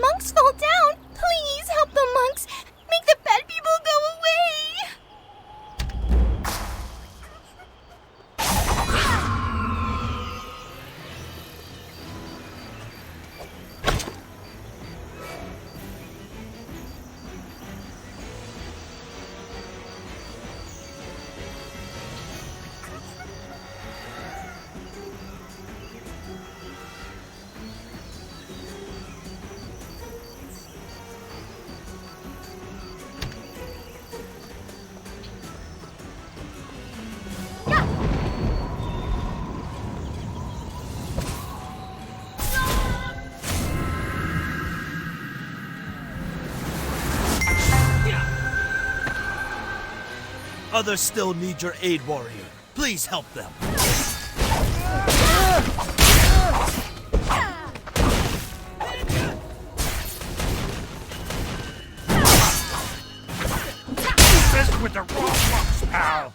monks fall down. Please help the monks. Make the bad people go away. Others still need your aid, warrior. Please help them. Messed with the wrong monks, pal.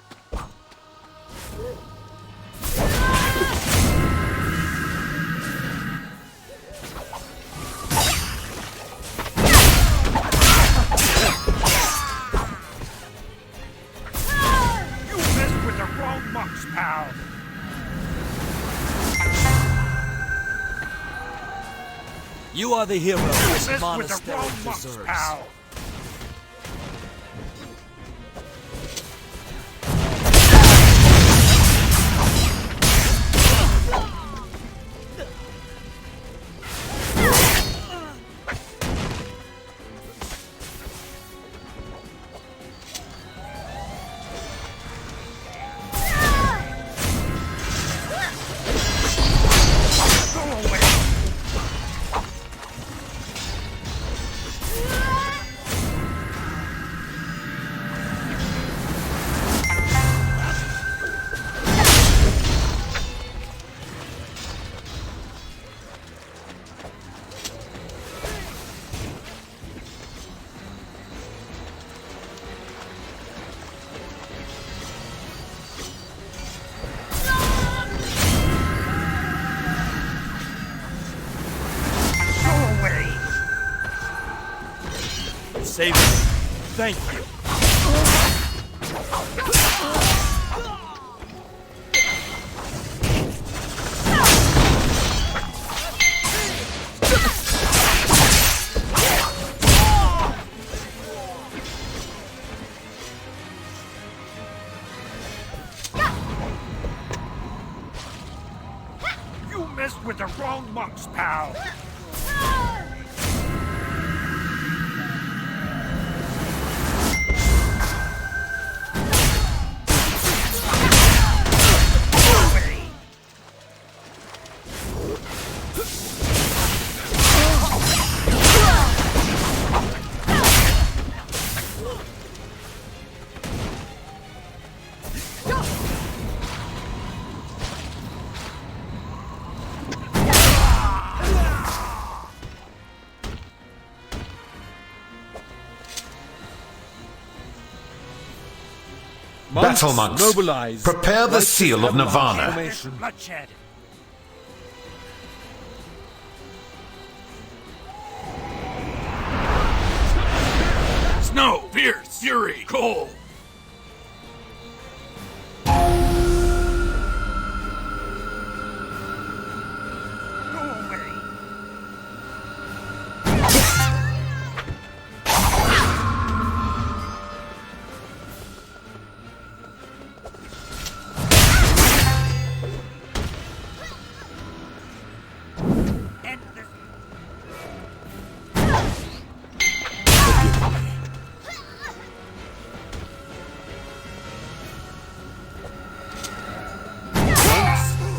Pal. You are the hero this with monastery the wrong monks, deserves. pal. Save me. Thank you. You messed with the wrong monks, pal. Battle monks, mobilize. prepare the seal of Nirvana. Bloodshed. Snow, fierce, fury, cold.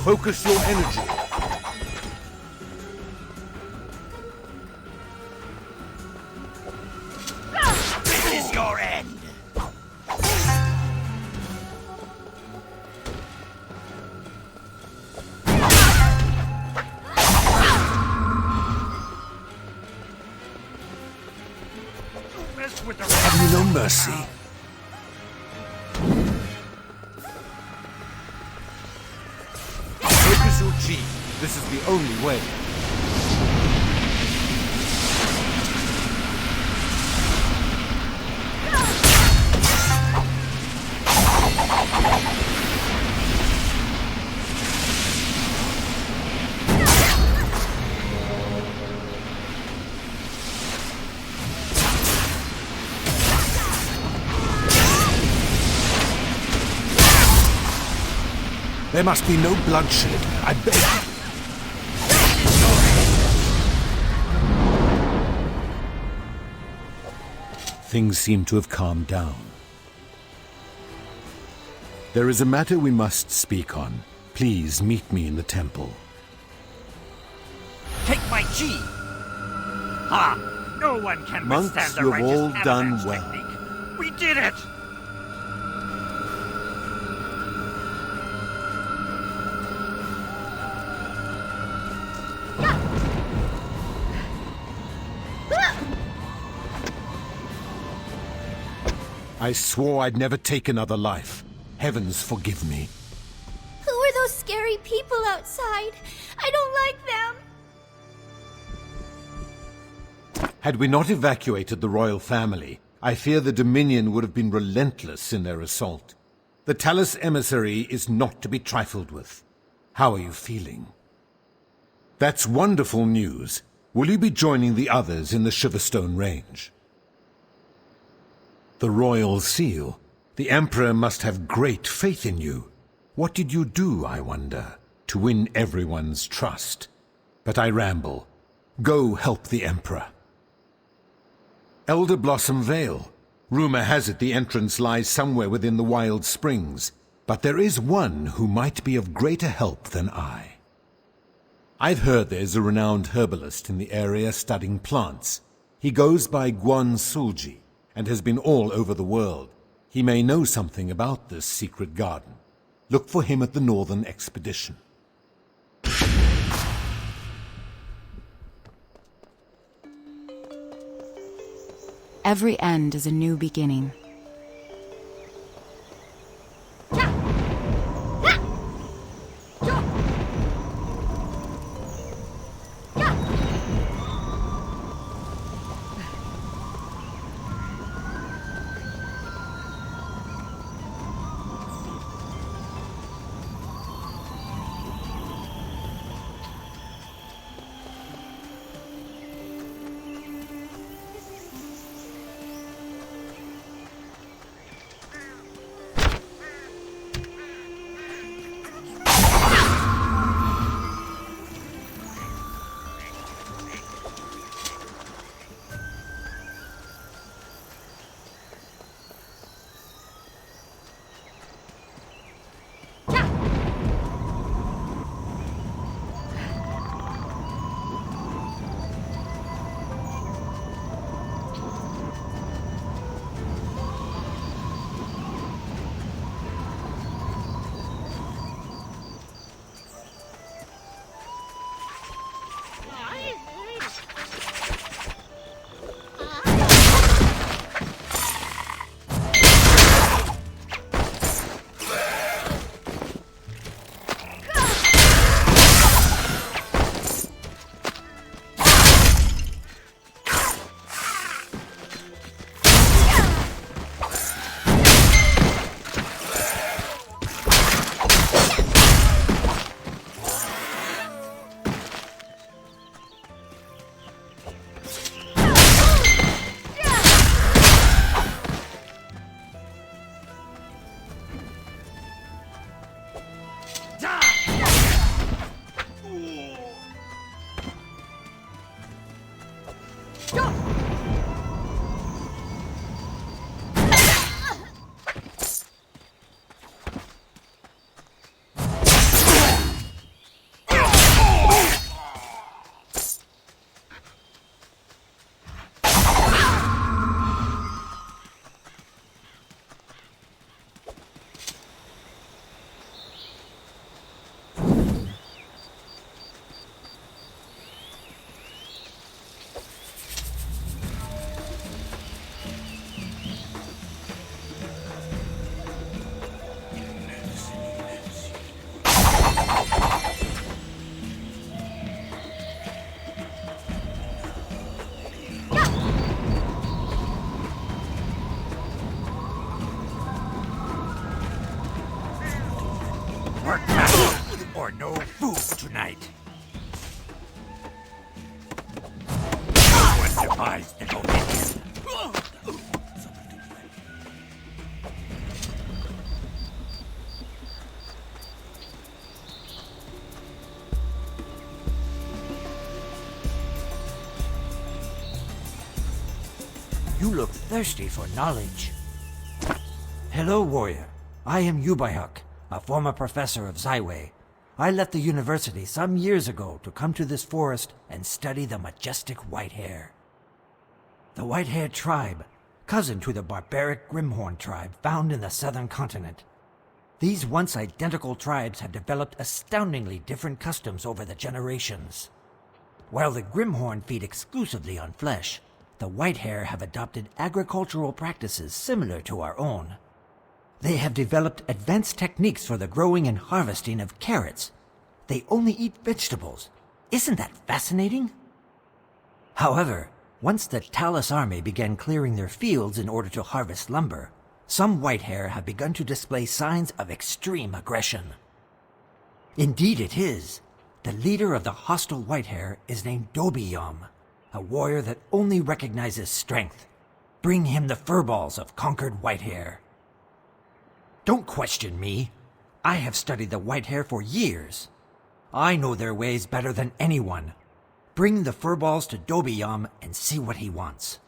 Focus your energy. This is your end. Have you no mercy? Focus your chi. This is the only way. There must be no bloodshed. I beg you. Things seem to have calmed down. There is a matter we must speak on. Please meet me in the temple. Take my chi! No one can Monks, withstand the you have righteous all done avalanche well. technique. We did it! I swore I'd never take another life. Heavens forgive me. Who are those scary people outside? I don't like them. Had we not evacuated the royal family, I fear the Dominion would have been relentless in their assault. The Talus emissary is not to be trifled with. How are you feeling? That's wonderful news. Will you be joining the others in the Shiverstone Range? The royal seal. The Emperor must have great faith in you. What did you do, I wonder, to win everyone's trust? But I ramble. Go help the Emperor. Elder Blossom Vale. Rumor has it the entrance lies somewhere within the Wild Springs, but there is one who might be of greater help than I. I've heard there's a renowned herbalist in the area studying plants. He goes by Guan Sulji and has been all over the world. He may know something about this secret garden. Look for him at the Northern Expedition. Every end is a new beginning. Or no food tonight. What defies the Dominion? You look thirsty for knowledge. Hello, warrior. I am Yubaihuk, a former professor of Zaiwei. I left the university some years ago to come to this forest and study the majestic white-hair. The white-haired tribe, cousin to the barbaric Grimhorn tribe found in the southern continent. These once identical tribes have developed astoundingly different customs over the generations. While the Grimhorn feed exclusively on flesh, the white-hair have adopted agricultural practices similar to our own. They have developed advanced techniques for the growing and harvesting of carrots. They only eat vegetables. Isn't that fascinating? However, once the Talus army began clearing their fields in order to harvest lumber, some white-hair have begun to display signs of extreme aggression. Indeed it is. The leader of the hostile white-hair is named Dobiyam, a warrior that only recognizes strength. Bring him the furballs of conquered white-hair. Don't question me. I have studied the white-hair for years. I know their ways better than anyone. Bring the furballs to Dobiyam and see what he wants.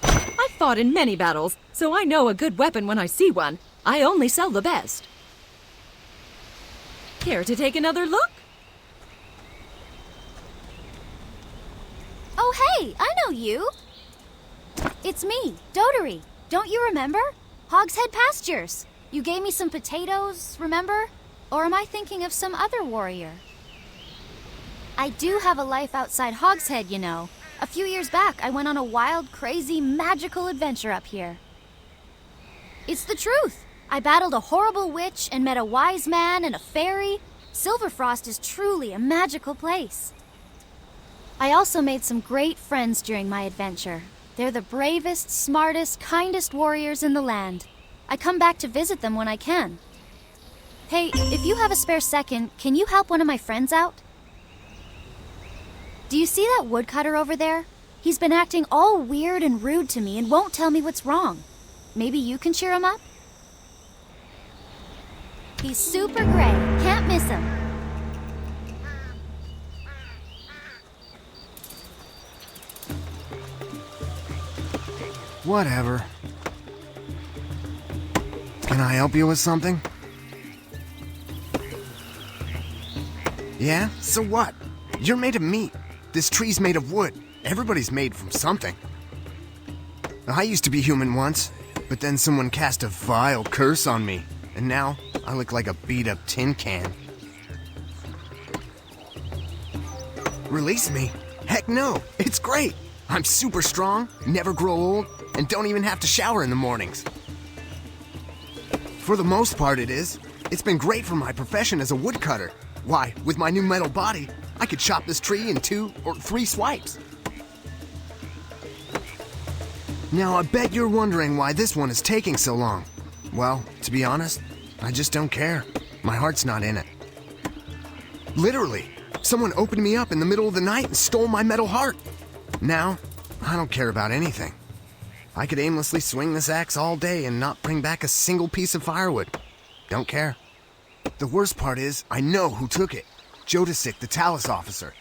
I've fought in many battles, so I know a good weapon when I see one. I only sell the best. Care to take another look? Oh, hey, I know you. It's me, Dodori. Don't you remember? Hogshead Pastures. You gave me some potatoes, remember? Or am I thinking of some other warrior? I do have a life outside Hogshead, you know. A few years back, I went on a wild, crazy, magical adventure up here. It's the truth. I battled a horrible witch and met a wise man and a fairy. Silverfrost is truly a magical place. I also made some great friends during my adventure. They're the bravest, smartest, kindest warriors in the land. I come back to visit them when I can. Hey, if you have a spare second, can you help one of my friends out? Do you see that woodcutter over there? He's been acting all weird and rude to me and won't tell me what's wrong. Maybe you can cheer him up? He's super great. Can't miss him. Whatever. Can I help you with something? Yeah? So what? You're made of meat. This tree's made of wood. Everybody's made from something. I used to be human once, but then someone cast a vile curse on me, and now I look like a beat-up tin can. Release me? Heck no! It's great! I'm super strong, never grow old, and don't even have to shower in the mornings. For the most part it is. It's been great for my profession as a woodcutter. Why, with my new metal body, I could chop this tree in 2 or 3 swipes. Now I bet you're wondering why this one is taking so long. Well, to be honest, I just don't care. My heart's not in it. Literally, someone opened me up in the middle of the night and stole my metal heart. Now, I don't care about anything. I could aimlessly swing this axe all day and not bring back a single piece of firewood. Don't care. The worst part is, I know who took it. Jodasik, the Talus officer.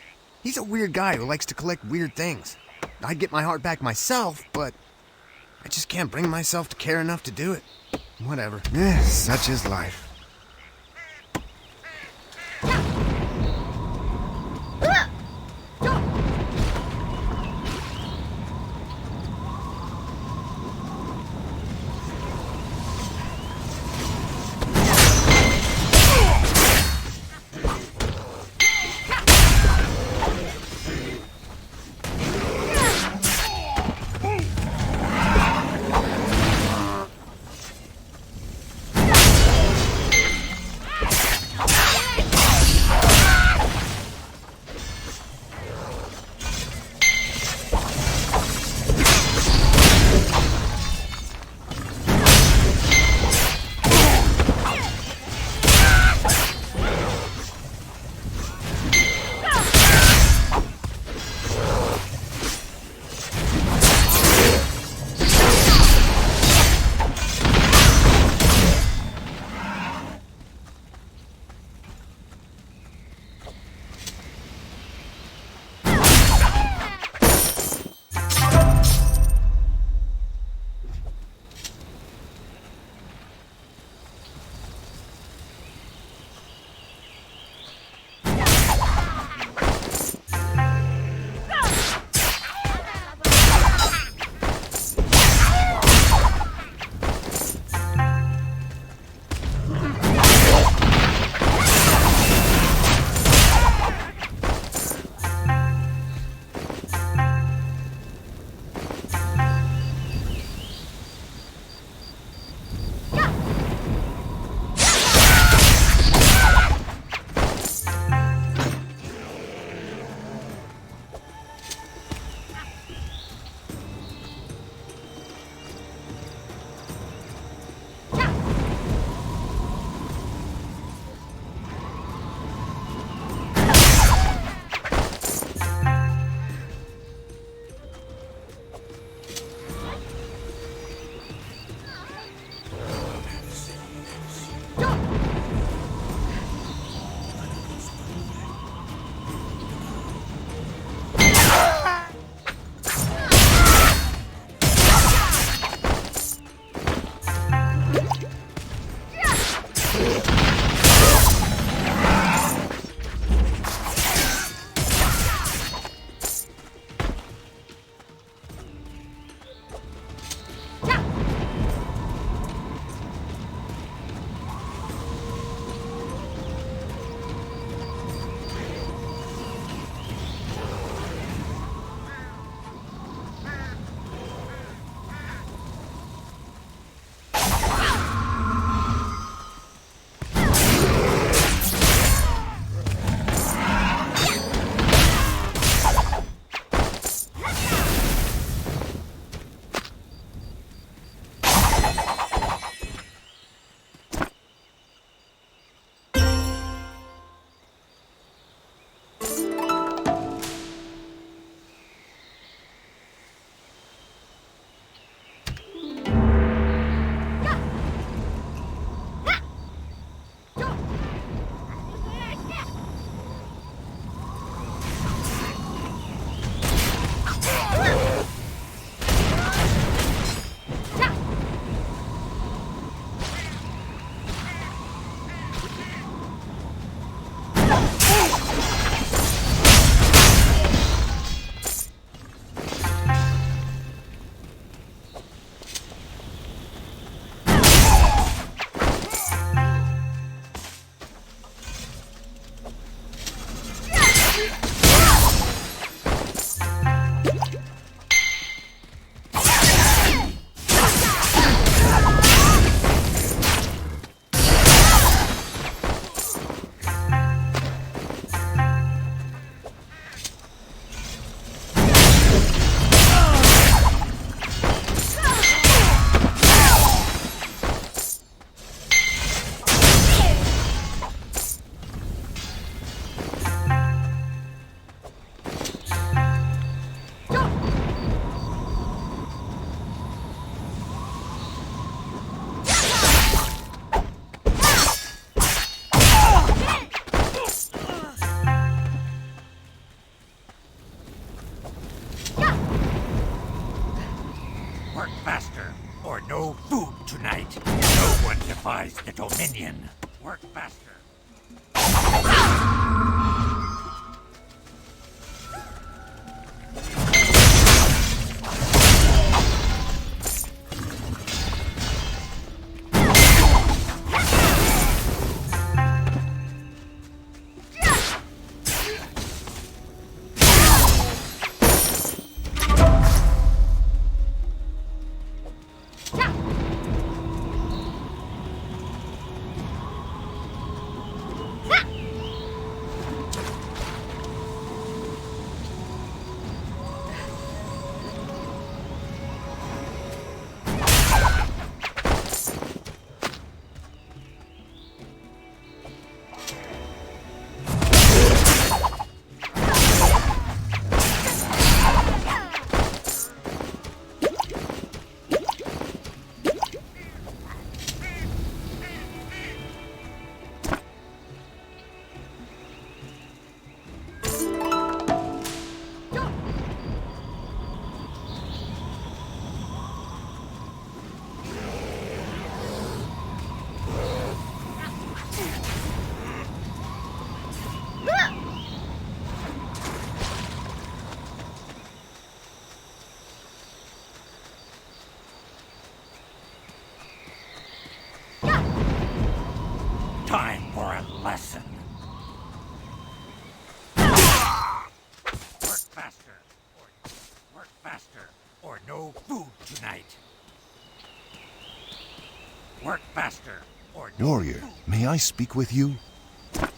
He's a weird guy who likes to collect weird things. I'd get my heart back myself, but I just can't bring myself to care enough to do it. Whatever. Such is life. minion. Work faster. Time for a lesson. Work faster, or no food tonight. Work faster, or no Warrior, food. may I speak with you?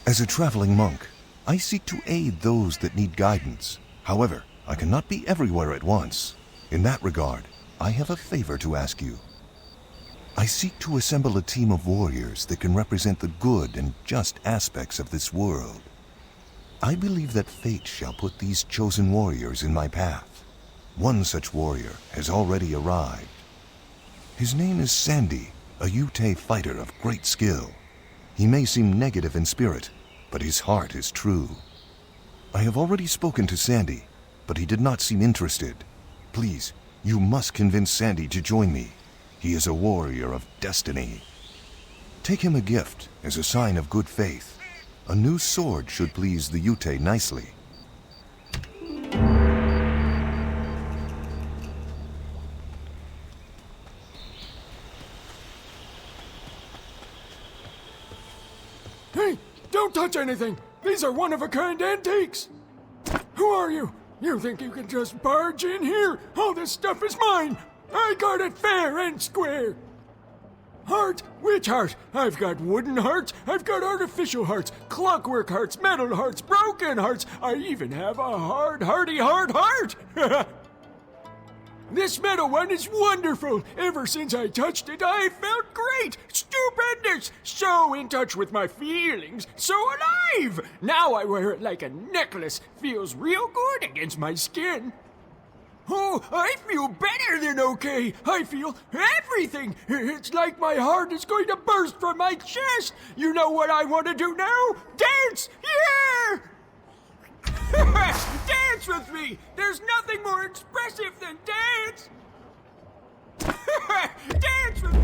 As a traveling monk, I seek to aid those that need guidance. However, I cannot be everywhere at once. In that regard, I have a favor to ask you. I seek to assemble a team of warriors that can represent the good and just aspects of this world. I believe that fate shall put these chosen warriors in my path. One such warrior has already arrived. His name is Sandy, a Yutei fighter of great skill. He may seem negative in spirit, but his heart is true. I have already spoken to Sandy, but he did not seem interested. Please, you must convince Sandy to join me. He is a warrior of destiny. Take him a gift as a sign of good faith. A new sword should please the Yutei nicely. Hey, don't touch anything! These are one-of-a-kind antiques! Who are you? You think you can just barge in here? All this stuff is mine! I got it fair and square! Heart? Which heart? I've got wooden hearts, I've got artificial hearts, clockwork hearts, metal hearts, broken hearts, I even have a hard heart! This metal one is wonderful! Ever since I touched it, I felt great! Stupendous! So in touch with my feelings, so alive! Now I wear it like a necklace, feels real good against my skin. Oh, I feel better than okay. I feel everything. It's like my heart is going to burst from my chest. You know what I want to do now? Dance! Yeah! Dance with me! There's nothing more expressive than dance! Dance with me!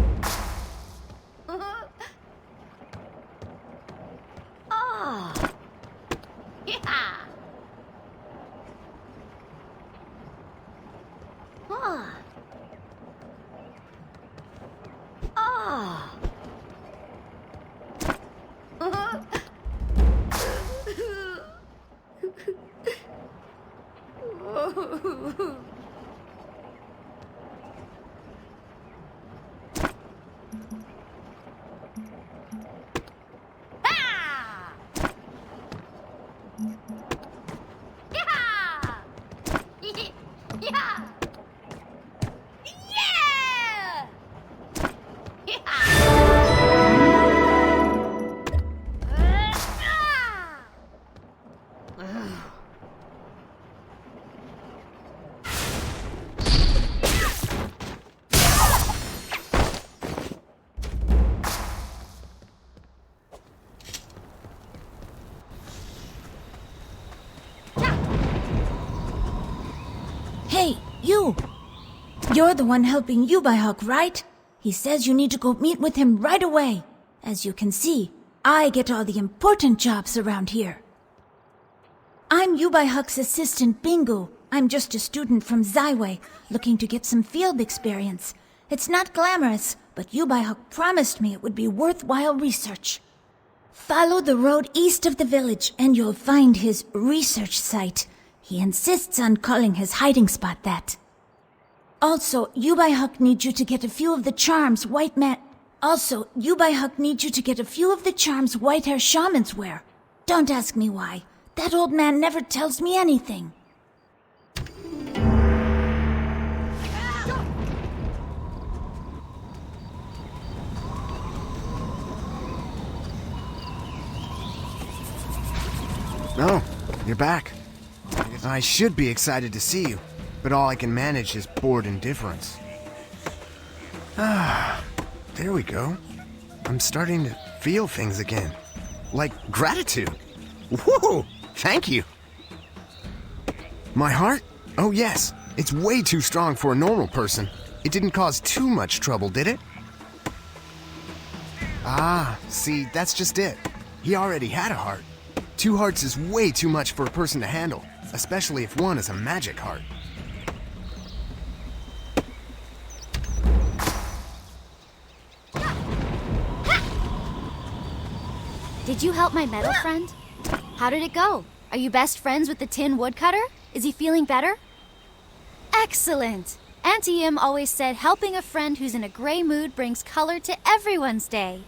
Oh. Yeah. Oh. Oh. Ah! Yeah! Yeah! Yeah! Hey, you! You're the one helping Yubaihawk, right? He says you need to go meet with him right away. As you can see, I get all the important jobs around here. I'm Yubai-Huck's assistant, Bingo. I'm just a student from Zaiwei, looking to get some field experience. It's not glamorous, but Yubai-Huck promised me it would be worthwhile research. Follow the road east of the village, and you'll find his research site. He insists on calling his hiding spot that. Also, Yubai-Huck needs you to get a few of the charms white-hair shamans wear. Don't ask me why. That old man never tells me anything. Oh, you're back. I should be excited to see you, but all I can manage is bored indifference. Ah, there we go. I'm starting to feel things again. Like gratitude. Whoa! Thank you! My heart? Oh yes, it's way too strong for a normal person. It didn't cause too much trouble, did it? Ah, see, that's just it. He already had a heart. 2 hearts is way too much for a person to handle, especially if one is a magic heart. Did you help my metal friend? How did it go? Are you best friends with the tin woodcutter? Is he feeling better? Excellent! Auntie Im always said helping a friend who's in a gray mood brings color to everyone's day.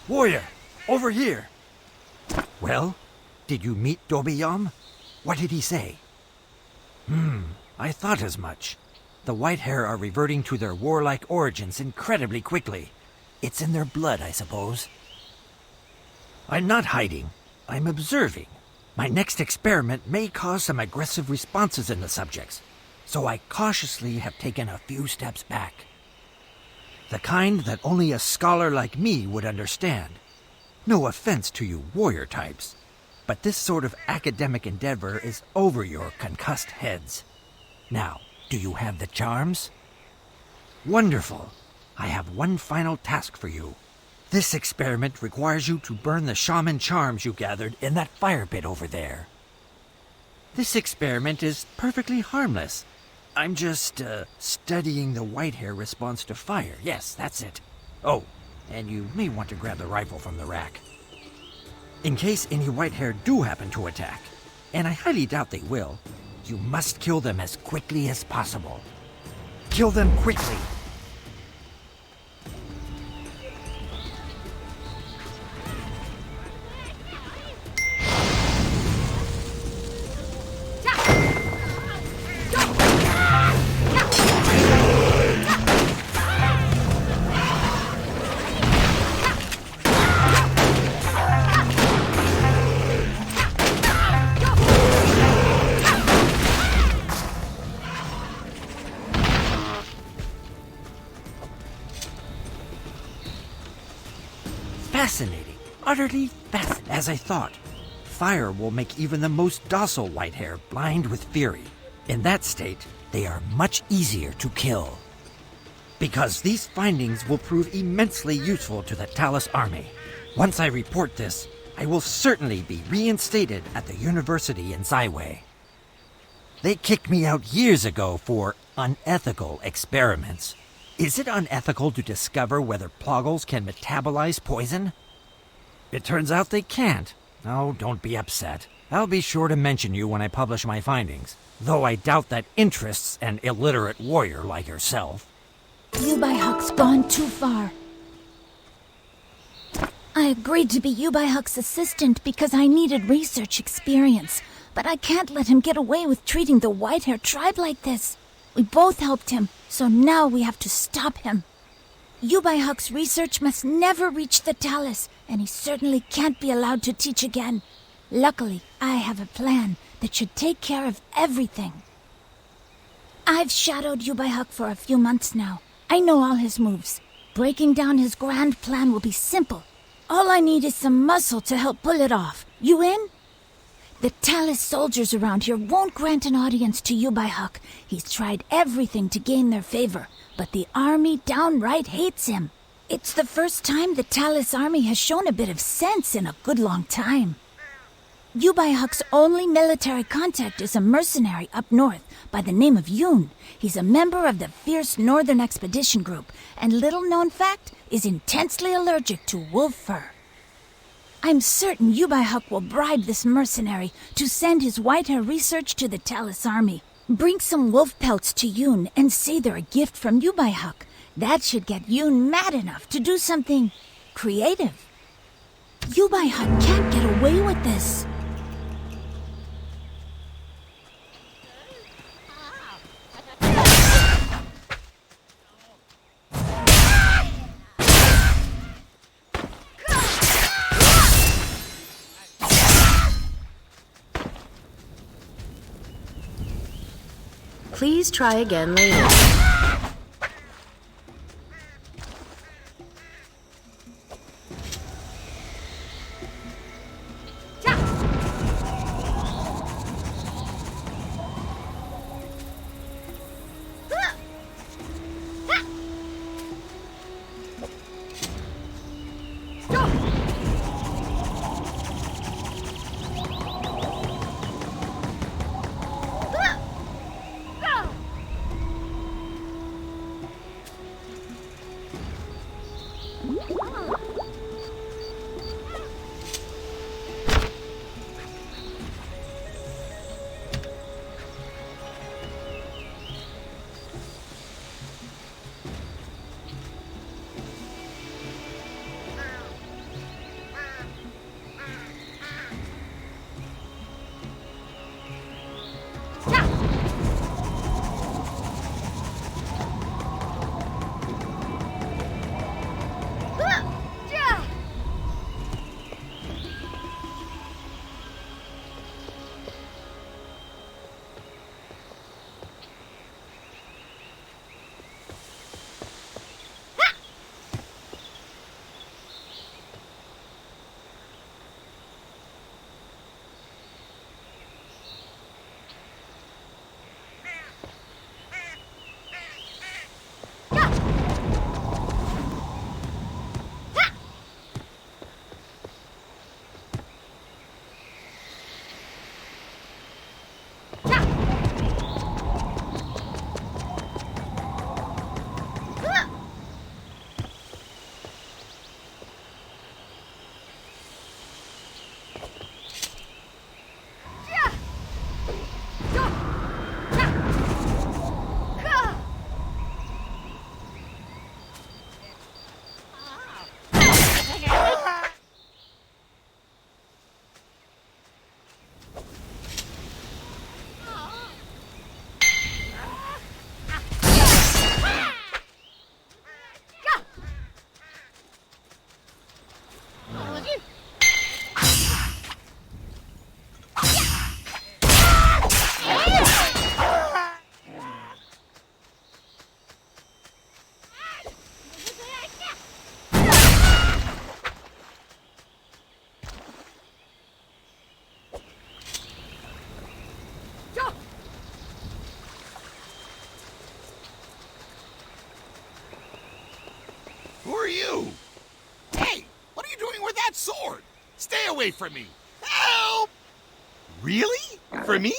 Warrior, over here. Well, did you meet Dobiyam? What did he say? I thought as much. The white hair are reverting to their warlike origins incredibly quickly. It's in their blood, I suppose. I'm not hiding. I'm observing. My next experiment may cause some aggressive responses in the subjects, so I cautiously have taken a few steps back. The kind that only a scholar like me would understand. No offense to you warrior types, but this sort of academic endeavor is over your concussed heads. Now, do you have the charms? Wonderful. I have one final task for you. This experiment requires you to burn the shaman charms you gathered in that fire pit over there. This experiment is perfectly harmless. I'm just, studying the white hair response to fire. Yes, that's it. Oh, and you may want to grab the rifle from the rack. In case any white-hair do happen to attack, and I highly doubt they will, you must kill them as quickly as possible. Kill them quickly! Fascinating. Utterly fascinating. As I thought, fire will make even the most docile white-hair blind with fury. In that state, they are much easier to kill. Because these findings will prove immensely useful to the Talus army. Once I report this, I will certainly be reinstated at the university in Zyway. They kicked me out years ago for unethical experiments. Is it unethical to discover whether ploggles can metabolize poison? It turns out they can't. Oh, don't be upset. I'll be sure to mention you when I publish my findings, though I doubt that interests an illiterate warrior like yourself. Yubai-Huck's gone too far. I agreed to be Yubai-Huck's assistant because I needed research experience, but I can't let him get away with treating the Whitehair tribe like this. We both helped him, so now we have to stop him. Yubai-Huck's research must never reach the Talus, and he certainly can't be allowed to teach again. Luckily, I have a plan that should take care of everything. I've shadowed Yubai-Huck for a few months now. I know all his moves. Breaking down his grand plan will be simple. All I need is some muscle to help pull it off. You in? The Talus soldiers around here won't grant an audience to Yubai-Huck. He's tried everything to gain their favor, but the army downright hates him. It's the first time the Talus army has shown a bit of sense in a good long time. Yubai-Huck's only military contact is a mercenary up north by the name of Yoon. He's a member of the fierce Northern Expedition Group, and little-known fact, is intensely allergic to wolf fur. I'm certain Yubai-Huck will bribe this mercenary to send his Whitehair research to the Talus army. Bring some wolf pelts to Yoon and say they're a gift from Yubai-Huck. That should get Yoon mad enough to do something creative. Yubai-Huck can't get away with this. Please try again later. Who are you? Hey, what are you doing with that sword? Stay away from me. Help! Really? For me?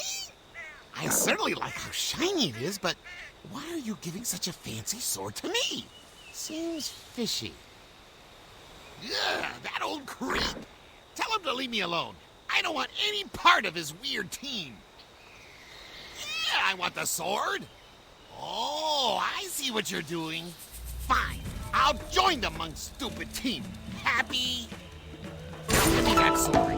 I certainly like how shiny it is, but why are you giving such a fancy sword to me? Seems fishy. Ugh, that old creep. Tell him to leave me alone. I don't want any part of his weird team. Yeah, I want the sword. Oh, I see what you're doing. Fine, I'll join the monk's stupid team. Happy? Give me that sword.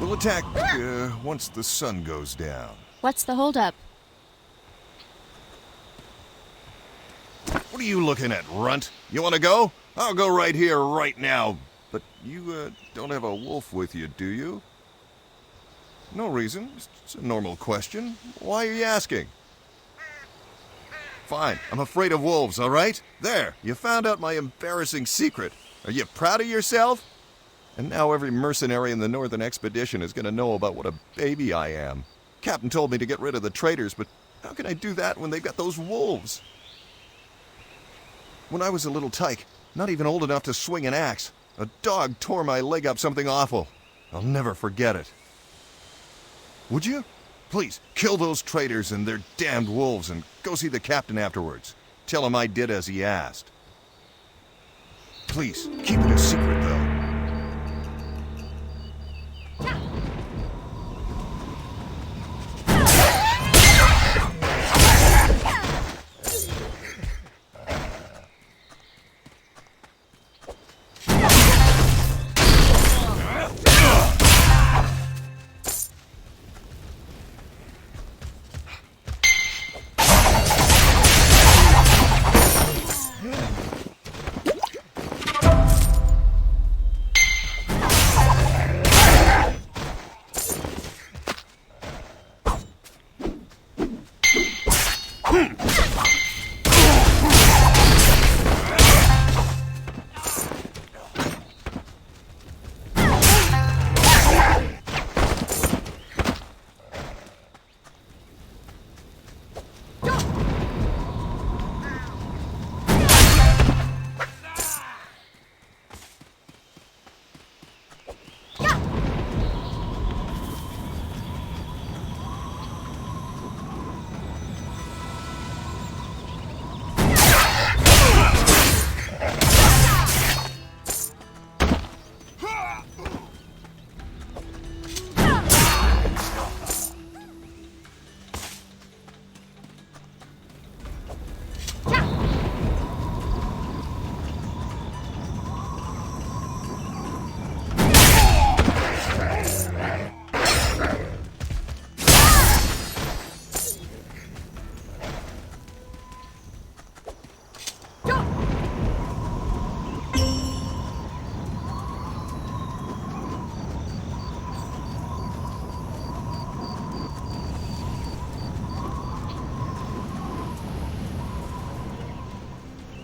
We'll attack once the sun goes down. What's the holdup? What are you looking at, runt? You want to go? I'll go right here, right now. But you don't have a wolf with you, do you? No reason. It's a normal question. Why are you asking? Fine. I'm afraid of wolves, all right? There. You found out my embarrassing secret. Are you proud of yourself? And now every mercenary in the Northern Expedition is going to know about what a baby I am. Captain told me to get rid of the traitors, but how can I do that when they've got those wolves? When I was a little tyke, not even old enough to swing an axe, a dog tore my leg up something awful. I'll never forget it. Would you? Please, kill those traitors and their damned wolves and go see the captain afterwards. Tell him I did as he asked. Please, keep it a secret, though.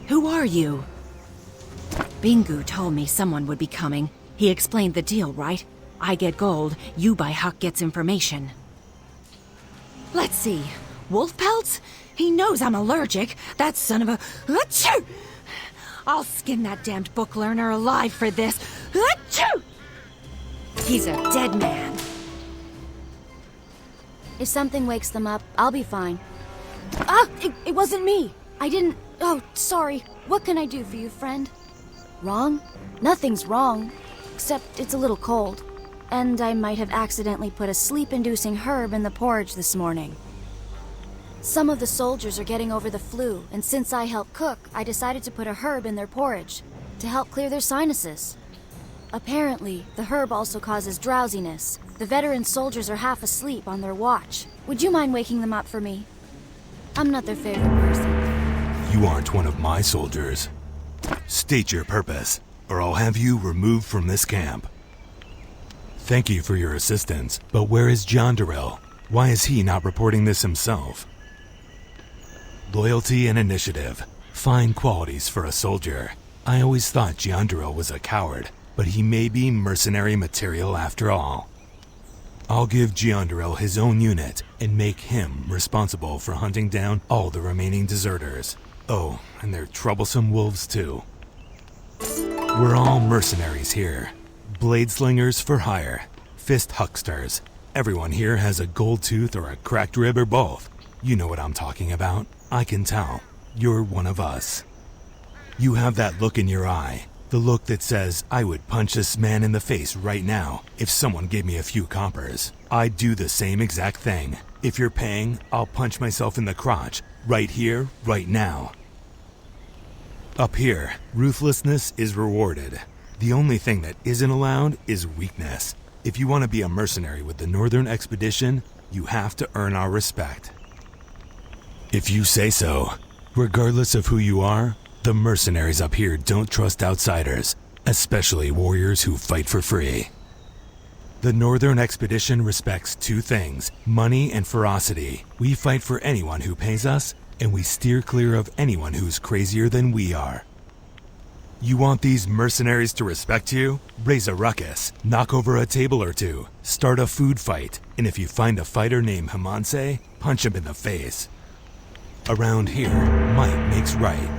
Who are you? Bingu told me someone would be coming. He explained the deal, right? I get gold, Huck gets information. Let's see. Wolf pelts? He knows I'm allergic. That son of a... Achoo! I'll skin that damned book learner alive for this. Achoo! He's a dead man. If something wakes them up, I'll be fine. Ah! It wasn't me! I didn't... Oh, sorry. What can I do for you, friend? Wrong? Nothing's wrong. Except it's a little cold. And I might have accidentally put a sleep-inducing herb in the porridge this morning. Some of the soldiers are getting over the flu, and since I help cook, I decided to put a herb in their porridge to help clear their sinuses. Apparently, the herb also causes drowsiness. The veteran soldiers are half asleep on their watch. Would you mind waking them up for me? I'm not their favorite person. You aren't one of my soldiers. State your purpose, or I'll have you removed from this camp. Thank you for your assistance, but where is Jondarel? Why is he not reporting this himself? Loyalty and initiative. Fine qualities for a soldier. I always thought Jondarel was a coward, but he may be mercenary material after all. I'll give Jondarel his own unit and make him responsible for hunting down all the remaining deserters. Oh, and they're troublesome wolves too. We're all mercenaries here. Blade slingers for hire. Fist hucksters. Everyone here has a gold tooth or a cracked rib or both. You know what I'm talking about. I can tell. You're one of us. You have that look in your eye. The look that says, I would punch this man in the face right now if someone gave me a few coppers. I'd do the same exact thing. If you're paying, I'll punch myself in the crotch, right here, right now. Up here, ruthlessness is rewarded. The only thing that isn't allowed is weakness. If you want to be a mercenary with the Northern Expedition, you have to earn our respect. If you say so. Regardless of who you are, the mercenaries up here don't trust outsiders, especially warriors who fight for free. The Northern Expedition respects two things, money and ferocity. We fight for anyone who pays us, and we steer clear of anyone who's crazier than we are. You want these mercenaries to respect you? Raise a ruckus, knock over a table or two, start a food fight, and if you find a fighter named Hamanse, punch him in the face. Around here, might makes right.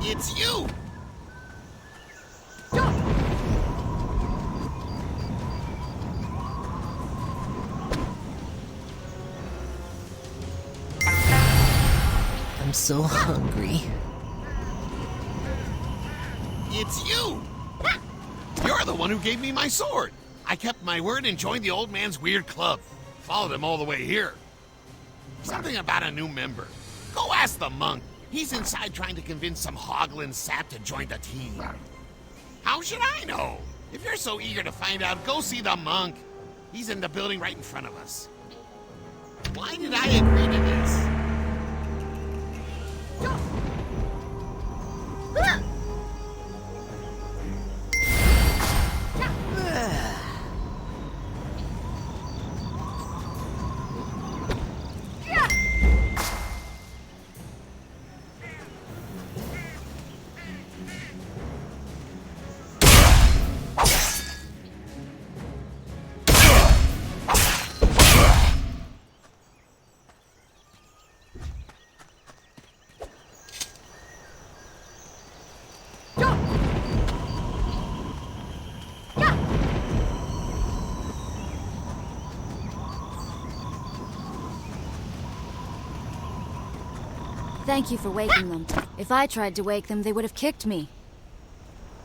It's you! I'm so hungry. It's you! You're the one who gave me my sword. I kept my word and joined the old man's weird club. Followed him all the way here. Something about a new member. Go ask the monk. He's inside trying to convince some Hoglin sap to join the team. How should I know? If you're so eager to find out, go see the monk. He's in the building right in front of us. Why did I agree to this? Thank you for waking them. If I tried to wake them, they would have kicked me.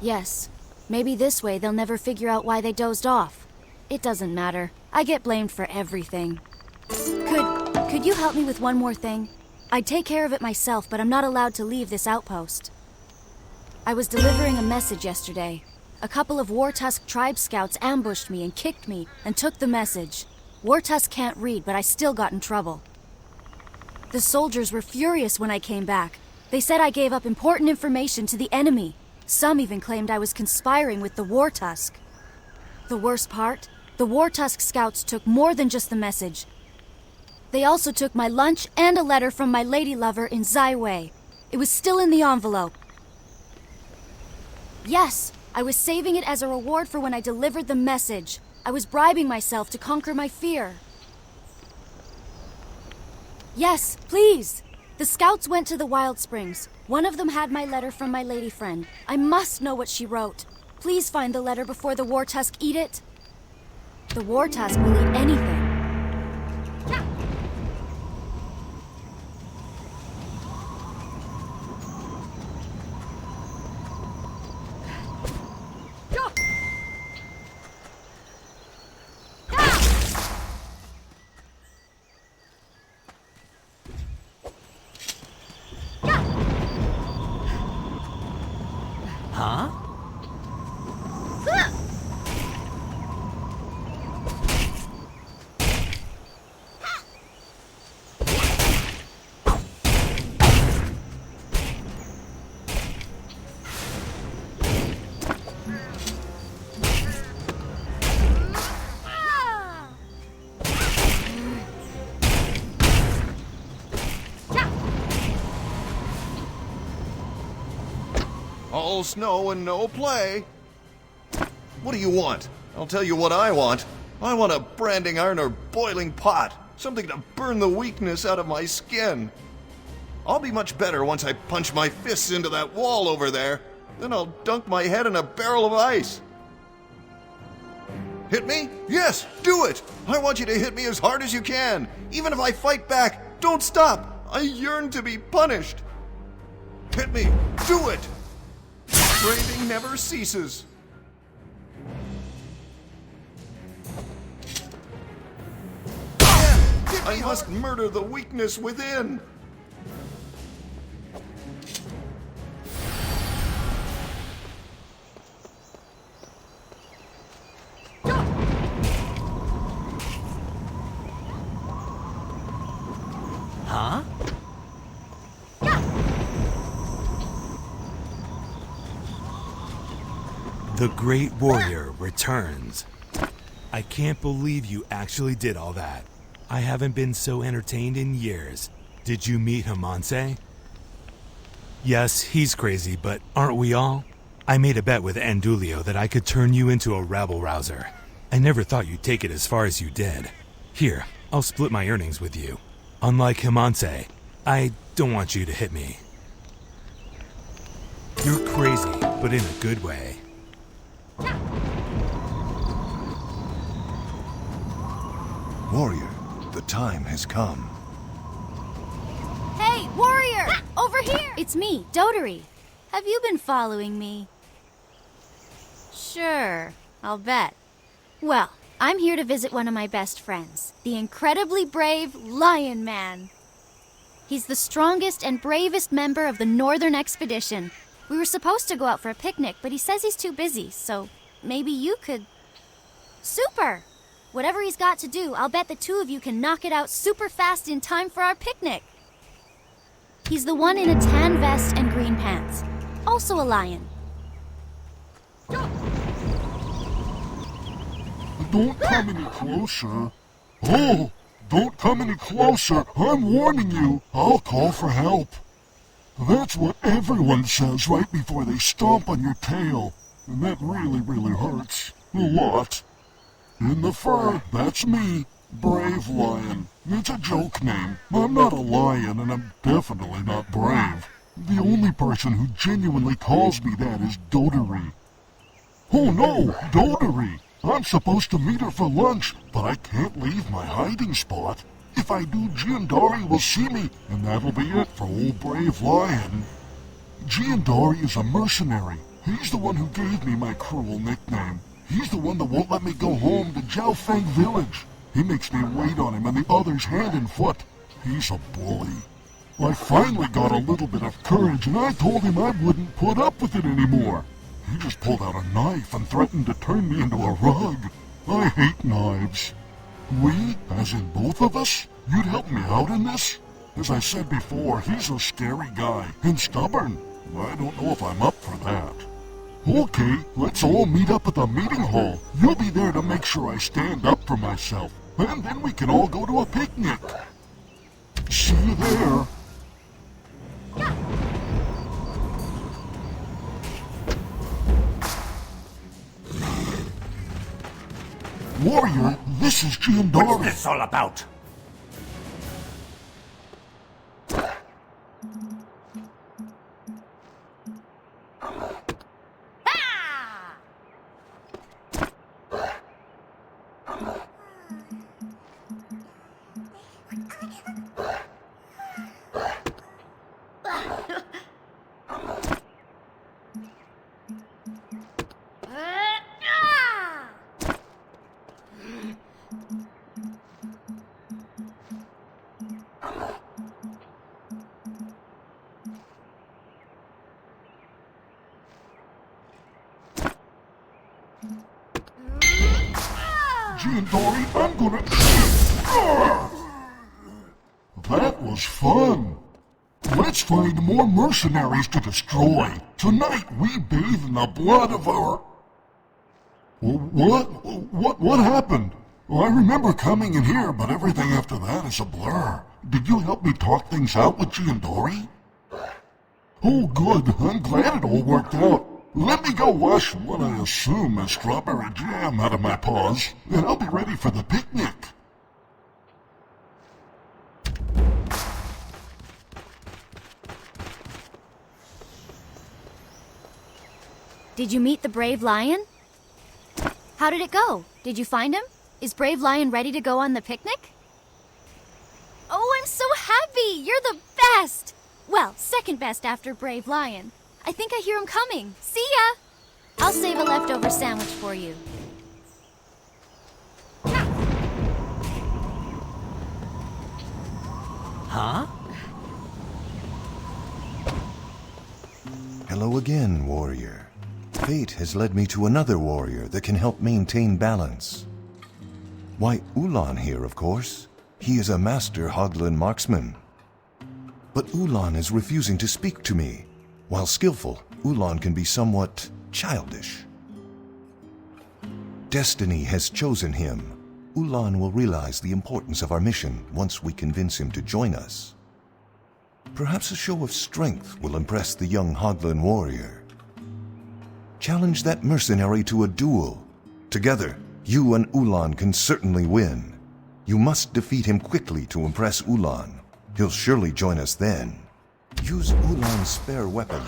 Yes, maybe this way they'll never figure out why they dozed off. It doesn't matter. I get blamed for everything. Could you help me with one more thing? I'd take care of it myself, but I'm not allowed to leave this outpost. I was delivering a message yesterday. A couple of Wartusk tribe scouts ambushed me and kicked me and took the message. Wartusk can't read, but I still got in trouble. The soldiers were furious when I came back. They said I gave up important information to the enemy. Some even claimed I was conspiring with the Wartusk. The worst part? The Wartusk scouts took more than just the message. They also took my lunch and a letter from my lady lover in Zaiwei. It was still in the envelope. Yes, I was saving it as a reward for when I delivered the message. I was bribing myself to conquer my fear. Yes, please. The scouts went to the Wild Springs. One of them had my letter from my lady friend. I must know what she wrote. Please find the letter before the Wartusk eat it. The Wartusk will eat anything. Huh? All snow and no play. What do you want? I'll tell you what I want. I want a branding iron or boiling pot. Something to burn the weakness out of my skin. I'll be much better once I punch my fists into that wall over there. Then I'll dunk my head in a barrel of ice. Hit me? Yes, do it! I want you to hit me as hard as you can. Even if I fight back, don't stop. I yearn to be punished. Hit me. Do it! Braving never ceases. I must murder the weakness within. Huh? The Great Warrior returns. I can't believe you actually did all that. I haven't been so entertained in years. Did you meet Hamanse? Yes, he's crazy, but aren't we all? I made a bet with Andulio that I could turn you into a rabble-rouser. I never thought you'd take it as far as you did. Here, I'll split my earnings with you. Unlike Hamanse, I don't want you to hit me. You're crazy, but in a good way. Warrior, the time has come. Hey, warrior! Over here! It's me, Dotery. Have you been following me? Sure, I'll bet. Well, I'm here to visit one of my best friends, the incredibly brave Lion Man. He's the strongest and bravest member of the Northern Expedition. We were supposed to go out for a picnic, but he says he's too busy, so maybe you could... Super! Whatever he's got to do, I'll bet the two of you can knock it out super fast in time for our picnic. He's the one in a tan vest and green pants. Also a lion. Don't come any closer. Oh, don't come any closer. I'm warning you. I'll call for help. That's what everyone says right before they stomp on your tail. And that really, really hurts. A lot. In the fur, that's me, Brave Lion. It's a joke name. I'm not a lion, and I'm definitely not brave. The only person who genuinely calls me that is Dotery. Oh no, Dotery! I'm supposed to meet her for lunch, but I can't leave my hiding spot. If I do, Giandari will see me, and that'll be it for old Brave Lion. Giandari is a mercenary. He's the one who gave me my cruel nickname. He's the one that won't let me go home to Jiaofeng village. He makes me wait on him and the others hand and foot. He's a bully. I finally got a little bit of courage and I told him I wouldn't put up with it anymore. He just pulled out a knife and threatened to turn me into a rug. I hate knives. We, as in both of us, you'd help me out in this? As I said before, he's a scary guy and stubborn. I don't know if I'm up for that. Okay, let's all meet up at the meeting hall. You'll be there to make sure I stand up for myself. And then we can all go to a picnic. See you there. Warrior, this is Giandari. What's this all about? Giandari, I'm gonna... That was fun. Let's find more mercenaries to destroy. Tonight we bathe in the blood of our... What happened? Well, I remember coming in here, but everything after that is a blur. Did you help me talk things out with Giandari? Oh, good. I'm glad it all worked out. Let me go wash what I assume is strawberry jam out of my paws, and I'll be ready for the picnic. Did you meet the brave lion? How did it go? Did you find him? Is Brave Lion ready to go on the picnic? Oh, I'm so happy! You're the best! Well, second best after Brave Lion. I think I hear him coming. See ya! I'll save a leftover sandwich for you. Huh? Hello again, warrior. Fate has led me to another warrior that can help maintain balance. Why, Ulan here, of course. He is a master Hoglin marksman. But Ulan is refusing to speak to me. While skillful, Ulan can be somewhat childish. Destiny has chosen him. Ulan will realize the importance of our mission once we convince him to join us. Perhaps a show of strength will impress the young Hoglin warrior. Challenge that mercenary to a duel. Together, you and Ulan can certainly win. You must defeat him quickly to impress Ulan. He'll surely join us then. Use Ulan's spare weapon.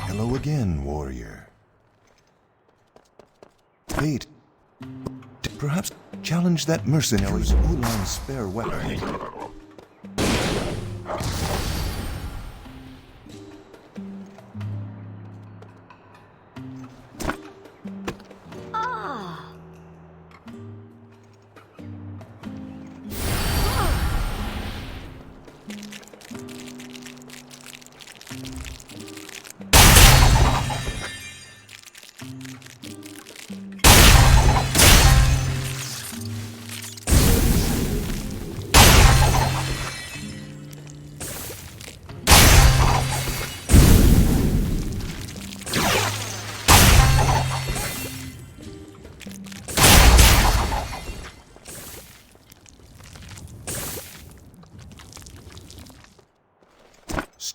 Hello again, warrior. Fate. Perhaps challenge that mercenary's Ulan's spare weapon.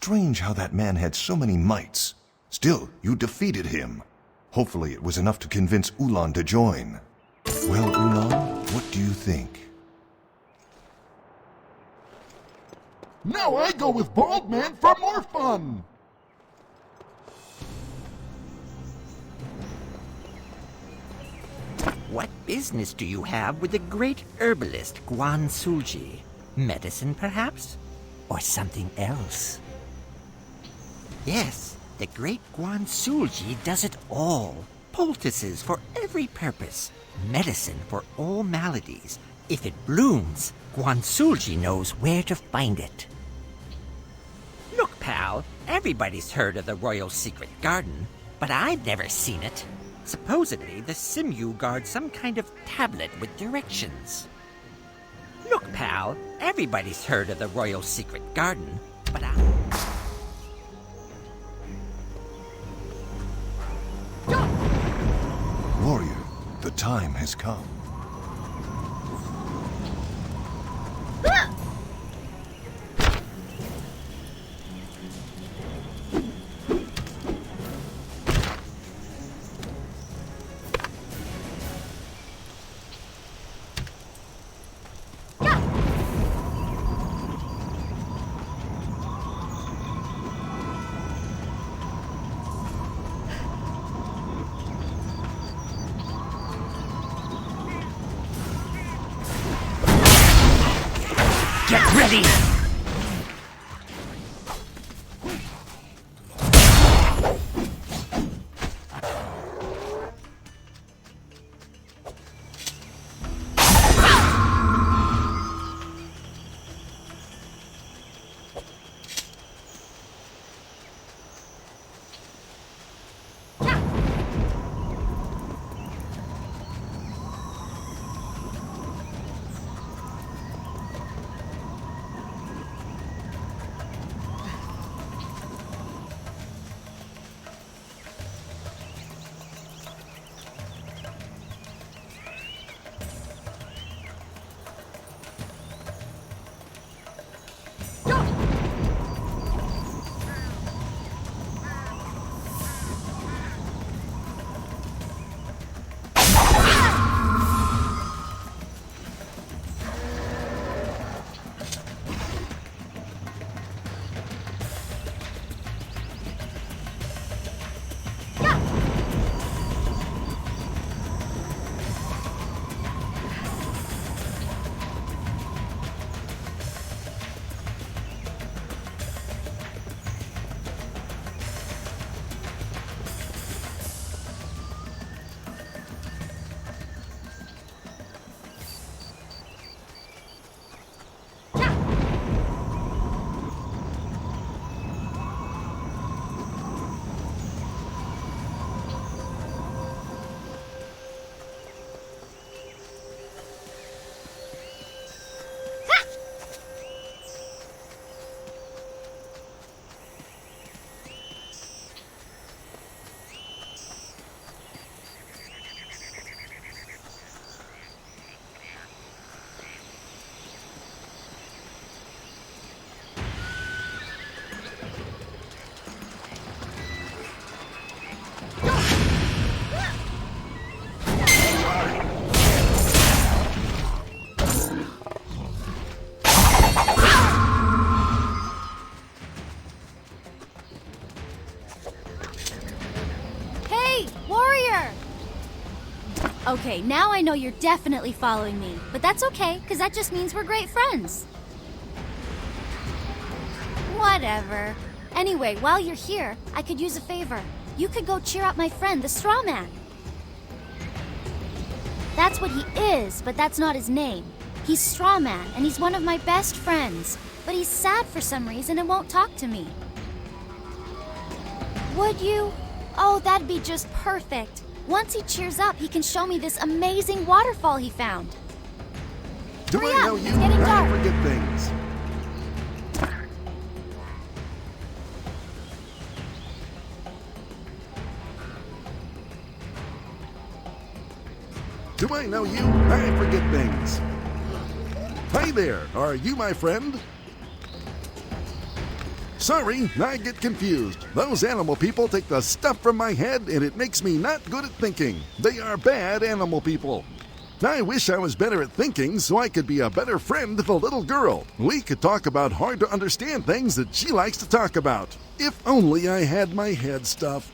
Strange how that man had so many mites. Still, you defeated him. Hopefully it was enough to convince Ulan to join. Well, Ulan, what do you think? Now I go with Bald Man for more fun! What business do you have with the great herbalist Guan Sulji? Medicine, perhaps? Or something else? Yes, the great Guan Sulji does it all. Poultices for every purpose. Medicine for all maladies. If it blooms, Guan Sulji knows where to find it. Look, pal, everybody's heard of the Royal Secret Garden, but I've never seen it. Supposedly, the Simyu guard some kind of tablet with directions. Look, pal, everybody's heard of the Royal Secret Garden, but Warrior, the time has come. get ready! Okay, now I know you're definitely following me. But that's okay, because that just means we're great friends. Whatever. Anyway, while you're here, I could use a favor. You could go cheer up my friend, the Straw Man. That's what he is, but that's not his name. He's Straw Man, and he's one of my best friends. But he's sad for some reason and won't talk to me. Would you? Oh, that'd be just perfect. Once he cheers up, he can show me this amazing waterfall he found. Do Hurry I up, know it's you? getting dark. I forget things. Do I know you? I forget things. Hi there, are you my friend? Sorry, I get confused. Those animal people take the stuff from my head and it makes me not good at thinking. They are bad animal people. I wish I was better at thinking so I could be a better friend to the little girl. We could talk about hard to understand things that she likes to talk about. If only I had my head stuff.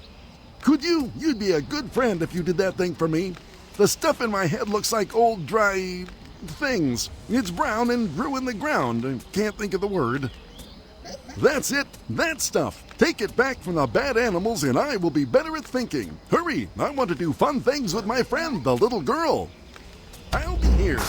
Could you? You'd be a good friend if you did that thing for me. The stuff in my head looks like old, dry things. It's brown and grew in the ground. I can't think of the word. That's it. That stuff. Take it back from the bad animals and I will be better at thinking. Hurry. I want to do fun things with my friend, the little girl. I'll be here.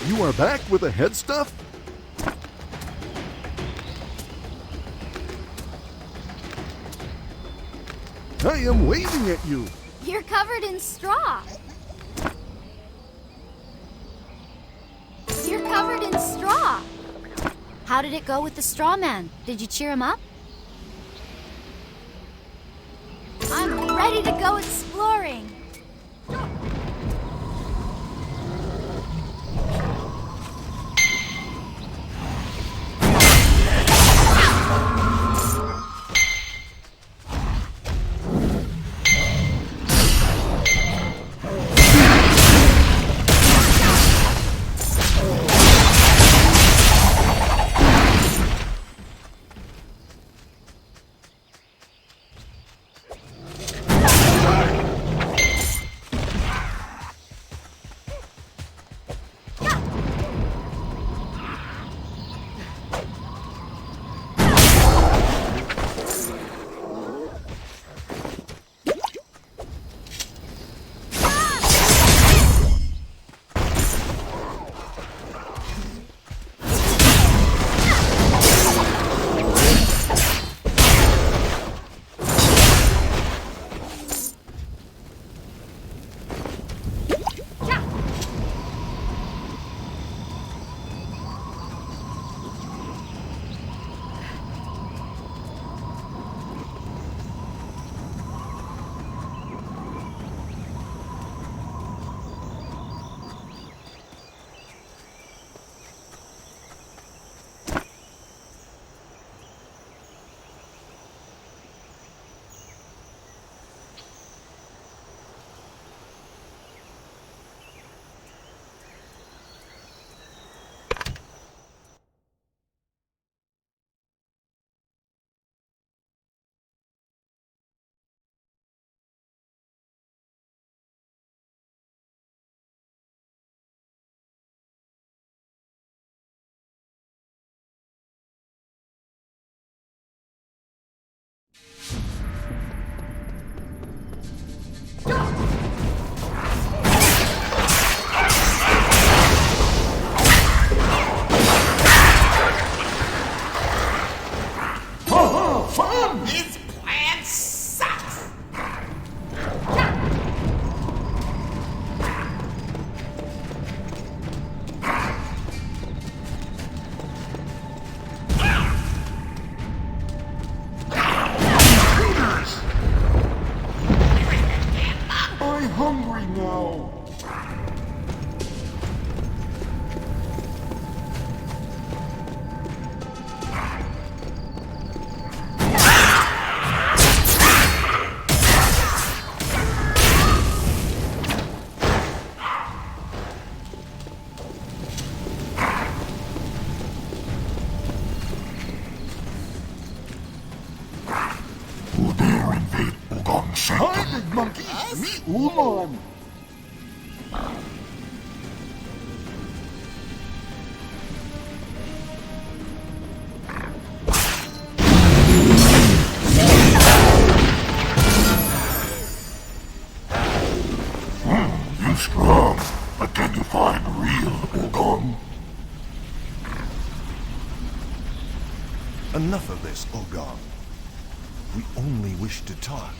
You are back with the head stuff? I am waving at you. You're covered in straw. You're covered in straw. How did it go with the straw man? Did you cheer him up? I'm ready to go exploring. This plan sucks! I'm hungry now. Who dare invade Ugong's sanctum? Hi, big monkey. Meet Ulan. You're strong, but can you find real Ugong? Enough of this, Ogong. We only wish to talk.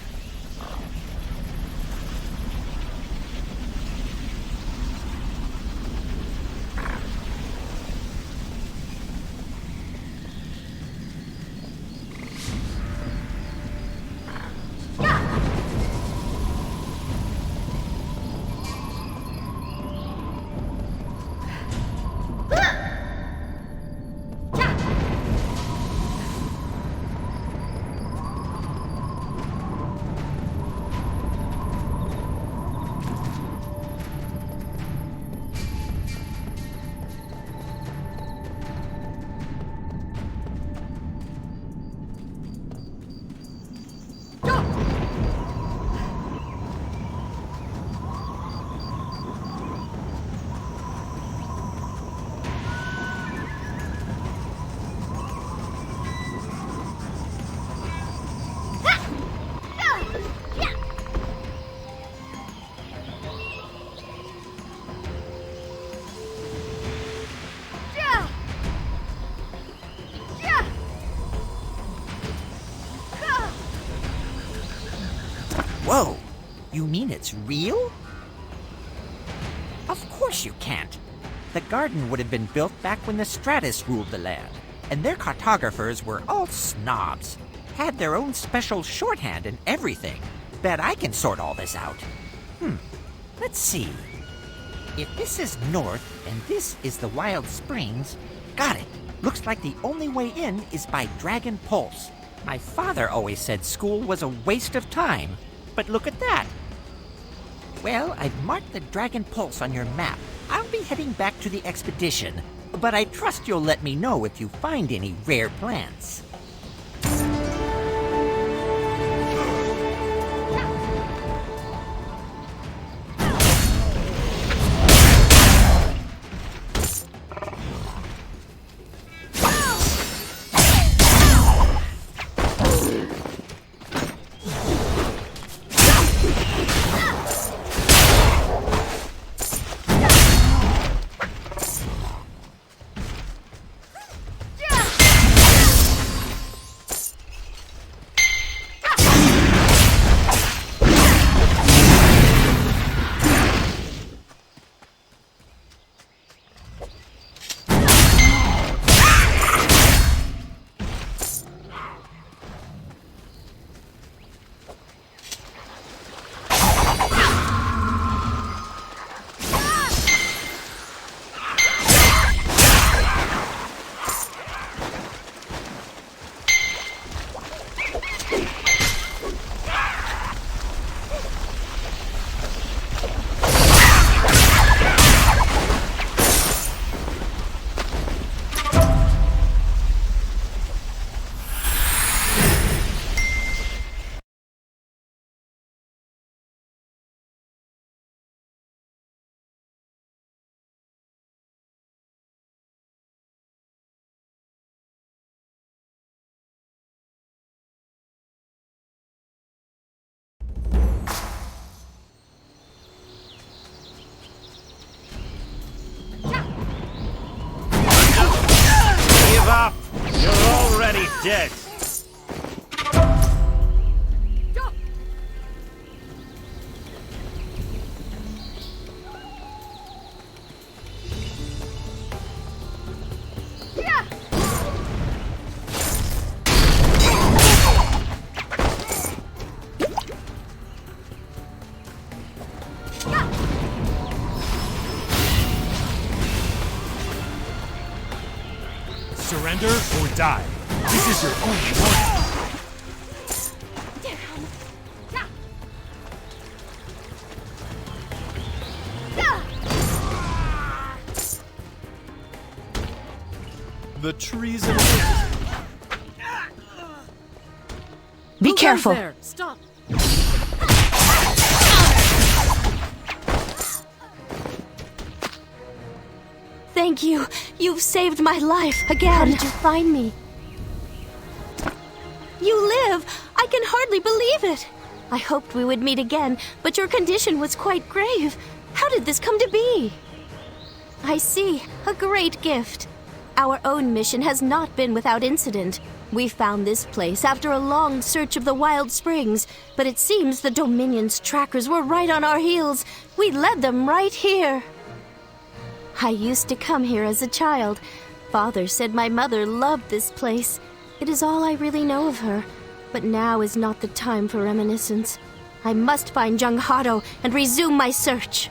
Whoa! You mean it's real? Of course you can't. The garden would have been built back when the Stratus ruled the land, and their cartographers were all snobs. Had their own special shorthand and everything. Bet I can sort all this out. Let's see. If this is north and this is the Wild Springs, got it. Looks like the only way in is by Dragon Pulse. My father always said school was a waste of time. But look at that. Well, I've marked the Dragon Pulse on your map. I'll be heading back to the expedition, but I trust you'll let me know if you find any rare plants. You're already dead. die. This is your only warning. The trees of Be careful. There. Stop. Thank you. You've saved my life again. How did you find me? You live! I can hardly believe it! I hoped we would meet again, but your condition was quite grave. How did this come to be? I see. A great gift. Our own mission has not been without incident. We found this place after a long search of the Wild Springs, but it seems the Dominion's trackers were right on our heels. We led them right here. I used to come here as a child. Father said my mother loved this place. It is all I really know of her. But now is not the time for reminiscence. I must find Jung Hado and resume my search.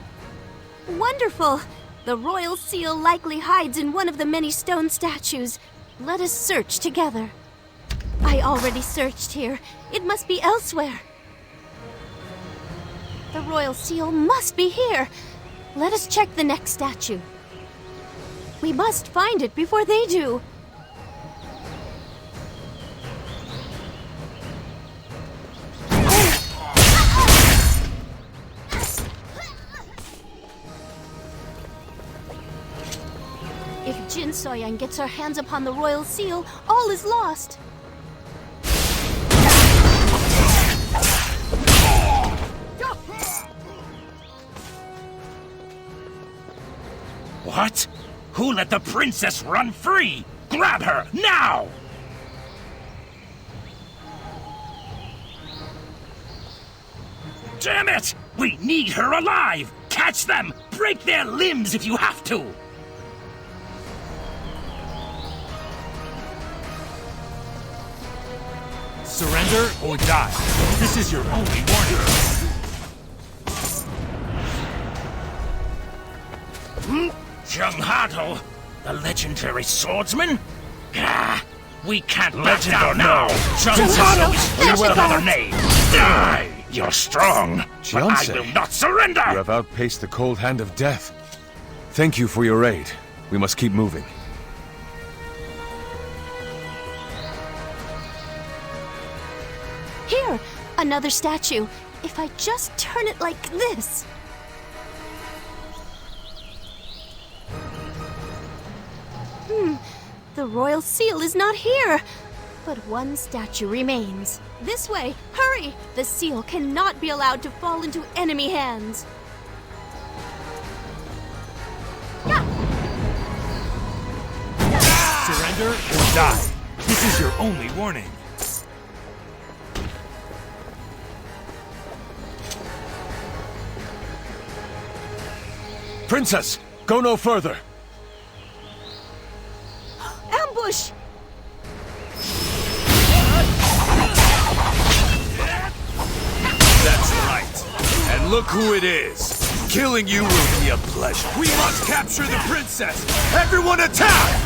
Wonderful! The royal seal likely hides in one of the many stone statues. Let us search together. I already searched here. It must be elsewhere. The royal seal must be here. Let us check the next statue. We must find it before they do. If Jin Soyang gets her hands upon the royal seal, all is lost. What? Who let the princess run free? Grab her, now! Damn it! We need her alive! Catch them! Break their limbs if you have to! Surrender or die. This is your only warning. Jung Hado, the legendary swordsman? Ah, we can't back down now! Jung Hado is just another name! Die! You're strong, but I will not surrender! You have outpaced the cold hand of death. Thank you for your aid. We must keep moving. Here, another statue. If I just turn it like this. The royal seal is not here. But one statue remains. This way! Hurry! The seal cannot be allowed to fall into enemy hands. Surrender or die. This is your only warning. Princess, go no further. Ambush! That's right. And look who it is. Killing you will be a pleasure. We must capture the princess. Everyone attack!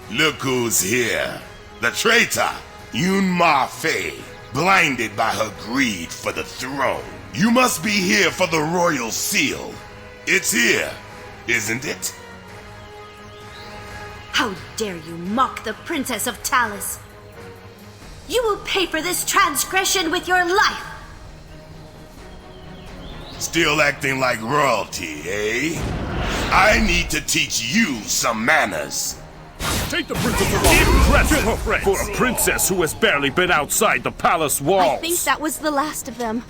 Look who's here. The traitor, Yun Ma Fei, blinded by her greed for the throne. You must be here for the royal seal. It's here, isn't it? How dare you mock the Princess of Talus? You will pay for this transgression with your life! Still acting like royalty, eh? I need to teach you some manners. Take the princess along. Impressive for a princess who has barely been outside the palace walls. I think that was the last of them.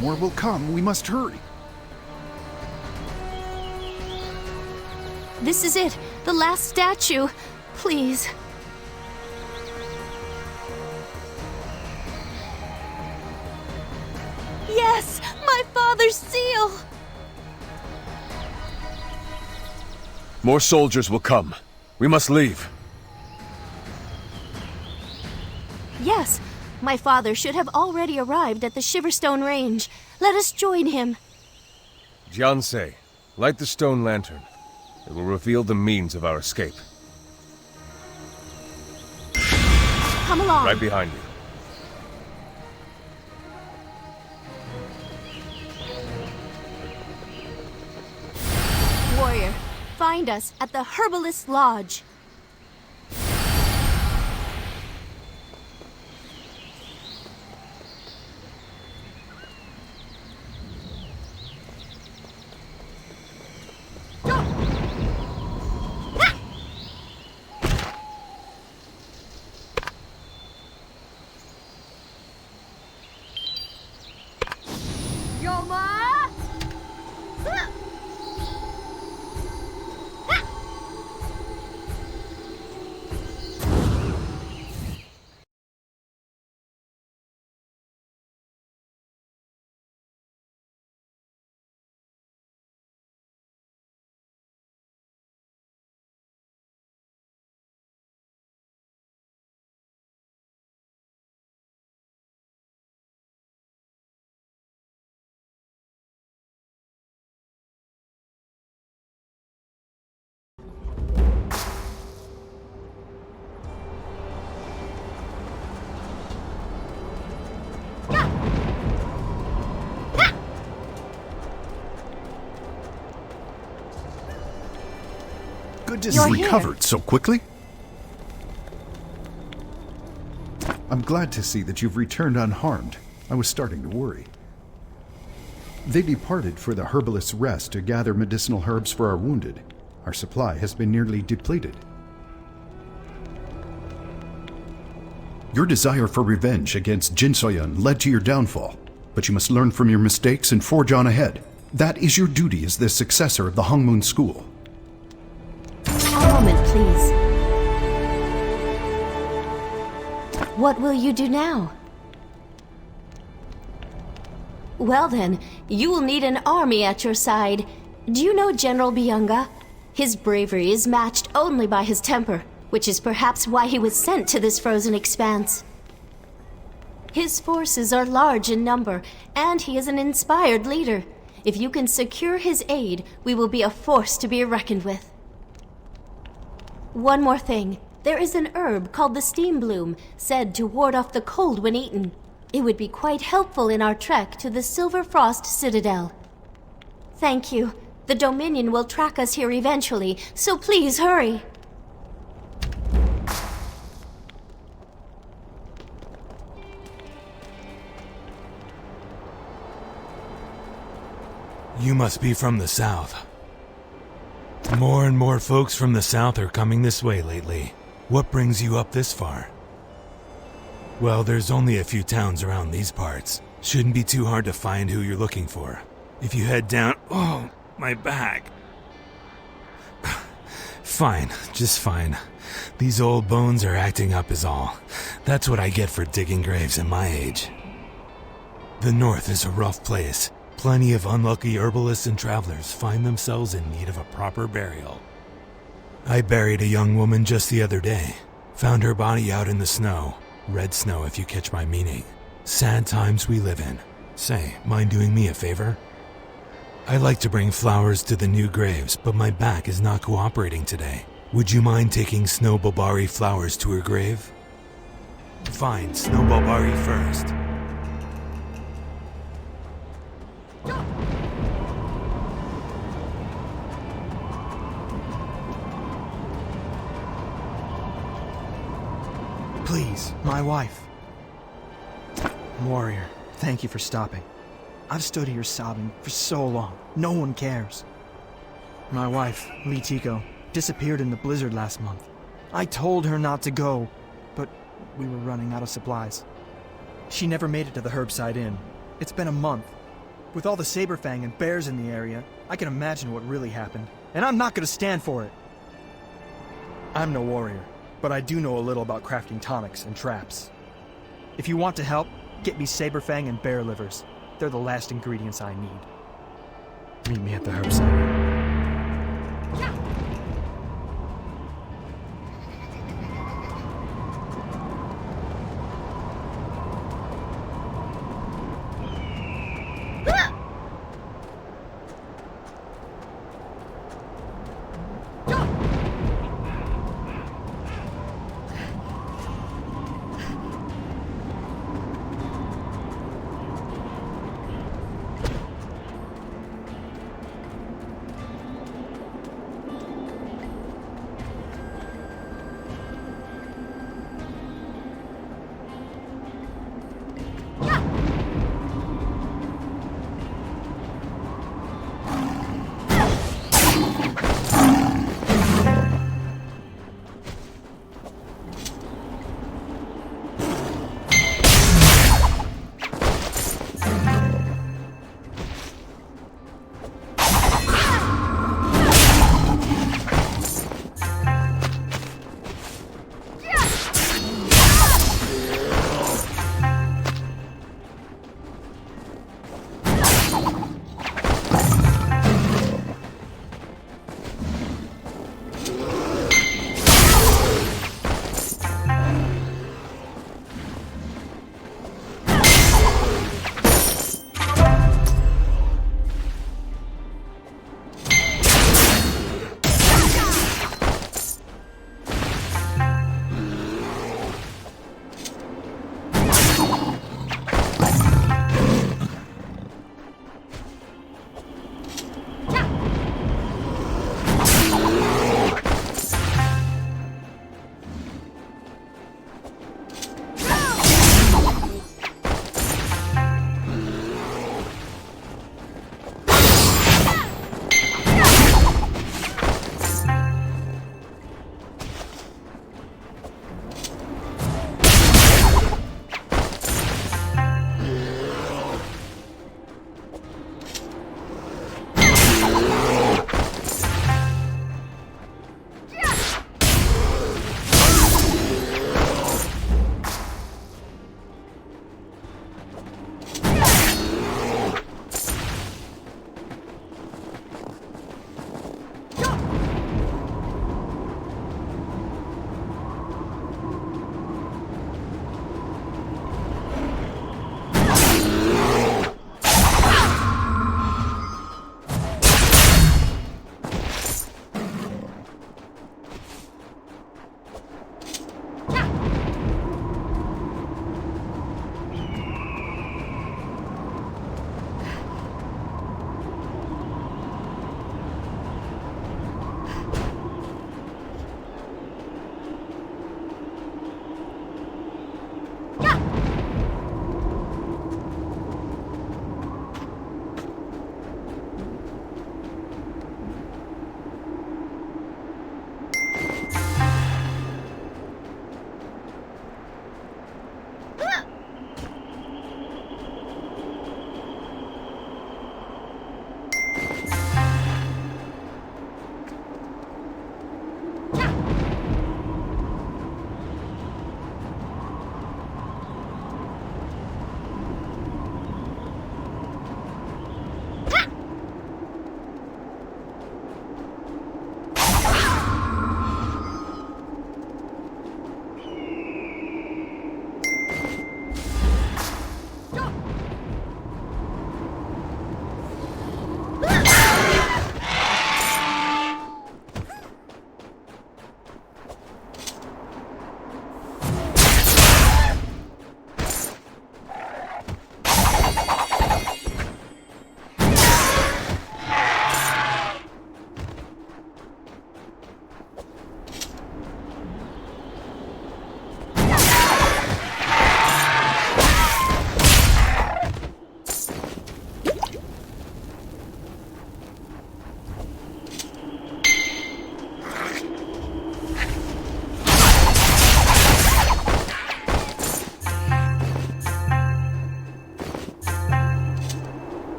More will come. We must hurry. This is it. The last statue. Please. Yes! My father's seal! More soldiers will come. We must leave. Yes, my father should have already arrived at the Shiverstone Range. Let us join him. Jiansei, light the stone lantern. It will reveal the means of our escape. Come along. Right behind you. Warrior, find us at the Herbalist Lodge. Good to see you recovered so quickly. I'm glad to see that you've returned unharmed. I was starting to worry. They departed for the Herbalist's Rest to gather medicinal herbs for our wounded. Our supply has been nearly depleted. Your desire for revenge against Jin Soyun led to your downfall, but you must learn from your mistakes and forge on ahead. That is your duty as the successor of the Hongmoon School. A moment, please. What will you do now? Well then, you will need an army at your side. Do you know General Byunga? His bravery is matched only by his temper, which is perhaps why he was sent to this frozen expanse. His forces are large in number, and he is an inspired leader. If you can secure his aid, we will be a force to be reckoned with. One more thing. There is an herb called the Steam Bloom, said to ward off the cold when eaten. It would be quite helpful in our trek to the Silver Frost Citadel. Thank you. The Dominion will track us here eventually, so please hurry. You must be from the south. More and more folks from the south are coming this way lately. What brings you up this far? Well, there's only a few towns around these parts. Shouldn't be too hard to find who you're looking for. If you head down... Oh, my back. Fine, just fine. These old bones are acting up is all. That's what I get for digging graves at my age. The north is a rough place. Plenty of unlucky herbalists and travelers find themselves in need of a proper burial. I buried a young woman just the other day. Found her body out in the snow. Red snow, if you catch my meaning. Sad times we live in. Say, mind doing me a favor? I'd like to bring flowers to the new graves, but my back is not cooperating today. Would you mind taking Snow Bulbari flowers to her grave? Fine, Snow Bulbari first. Please, my wife. Warrior, thank you for stopping. I've stood here sobbing for so long. No one cares. My wife, Lee Tico, disappeared in the blizzard last month. I told her not to go, but we were running out of supplies. She never made it to the Herbside Inn. It's been a month. With all the Saberfang and bears in the area, I can imagine what really happened, and I'm not gonna stand for it. I'm no warrior, but I do know a little about crafting tonics and traps. If you want to help, get me Saberfang and bear livers. They're the last ingredients I need. Meet me at the Herbside.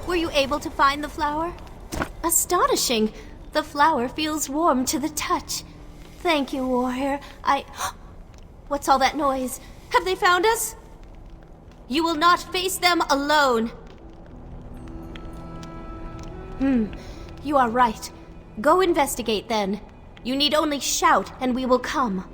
Were you able to find the flower? Astonishing. The flower feels warm to the touch. Thank you, warrior. What's all that noise? Have they found us? You will not face them alone. You are right. Go investigate then. You need only shout and we will come.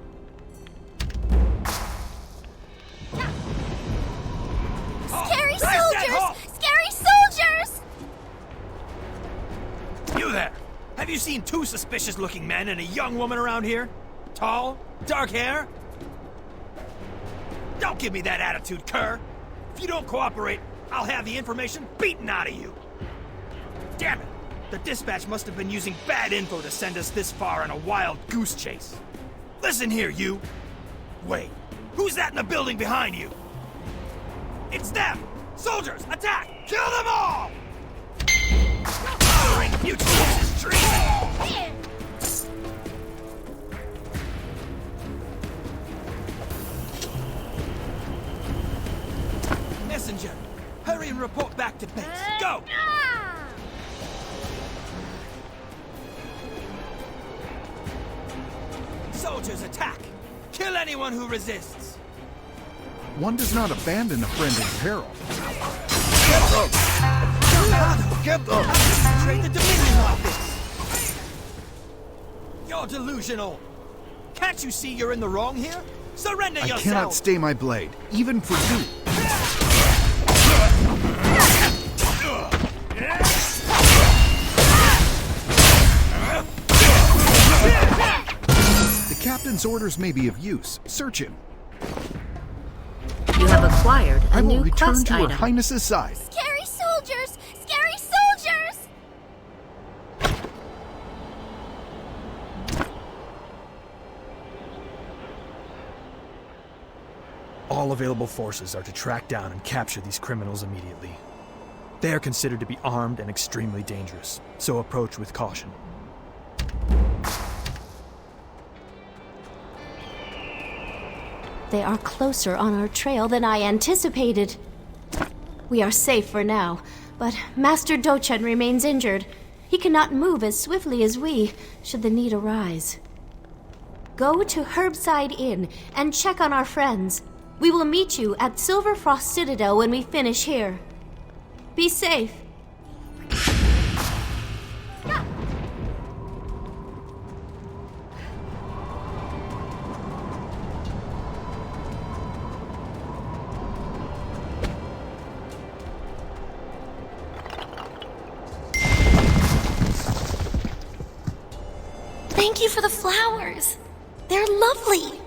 Scary soldiers! Scary soldiers! You there! Have you seen two suspicious-looking men and a young woman around here? Tall? Dark hair? Don't give me that attitude, cur! If you don't cooperate, I'll have the information beaten out of you! Damn it! The dispatch must have been using bad info to send us this far on a wild goose chase. Listen here, you! Wait, who's that in the building behind you? It's them! Soldiers, attack! Kill them all! Fugitives is treason! Messenger, hurry and report back to base. Go! Soldiers, attack! Kill anyone who resists! One does not abandon a friend in peril. Get up! Get up! Trade the Dominion like this! You're delusional! Can't you see you're in the wrong here? Surrender yourself! I cannot stay my blade, even for you. The captain's orders may be of use. Search him. You have acquired a I will new return quest to item. Her Highness's side. Scary soldiers! Scary soldiers! All available forces are to track down and capture these criminals immediately. They are considered to be armed and extremely dangerous, so approach with caution. They are closer on our trail than I anticipated. We are safe for now, but Master Dochen remains injured. He cannot move as swiftly as we, should the need arise. Go to Herbside Inn and check on our friends. We will meet you at Silverfrost Citadel when we finish here. Be safe. Thank you for the flowers. They're lovely.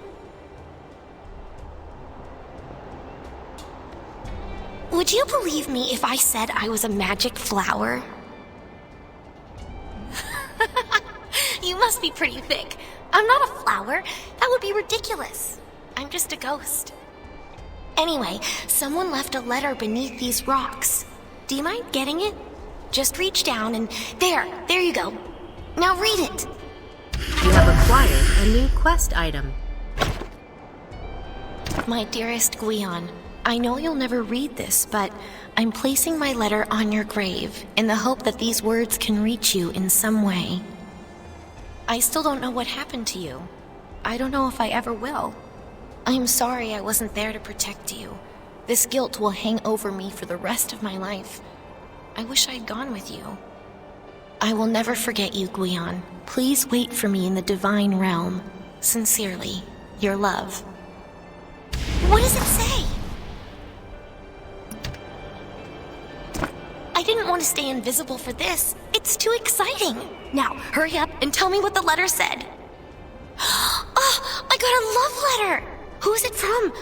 Would you believe me if I said I was a magic flower? You must be pretty thick. I'm not a flower. That would be ridiculous. I'm just a ghost. Anyway, someone left a letter beneath these rocks. Do you mind getting it? Just reach down and there you go. Now read it. You have acquired a new quest item. My dearest Guion, I know you'll never read this, but I'm placing my letter on your grave in the hope that these words can reach you in some way. I still don't know what happened to you. I don't know if I ever will. I'm sorry I wasn't there to protect you. This guilt will hang over me for the rest of my life. I wish I'd gone with you. I will never forget you, Guion. Please wait for me in the divine realm. Sincerely, your love. What does it say? I didn't want to stay invisible for this. It's too exciting. Now, hurry up and tell me what the letter said. Oh, I got a love letter. Who's it from?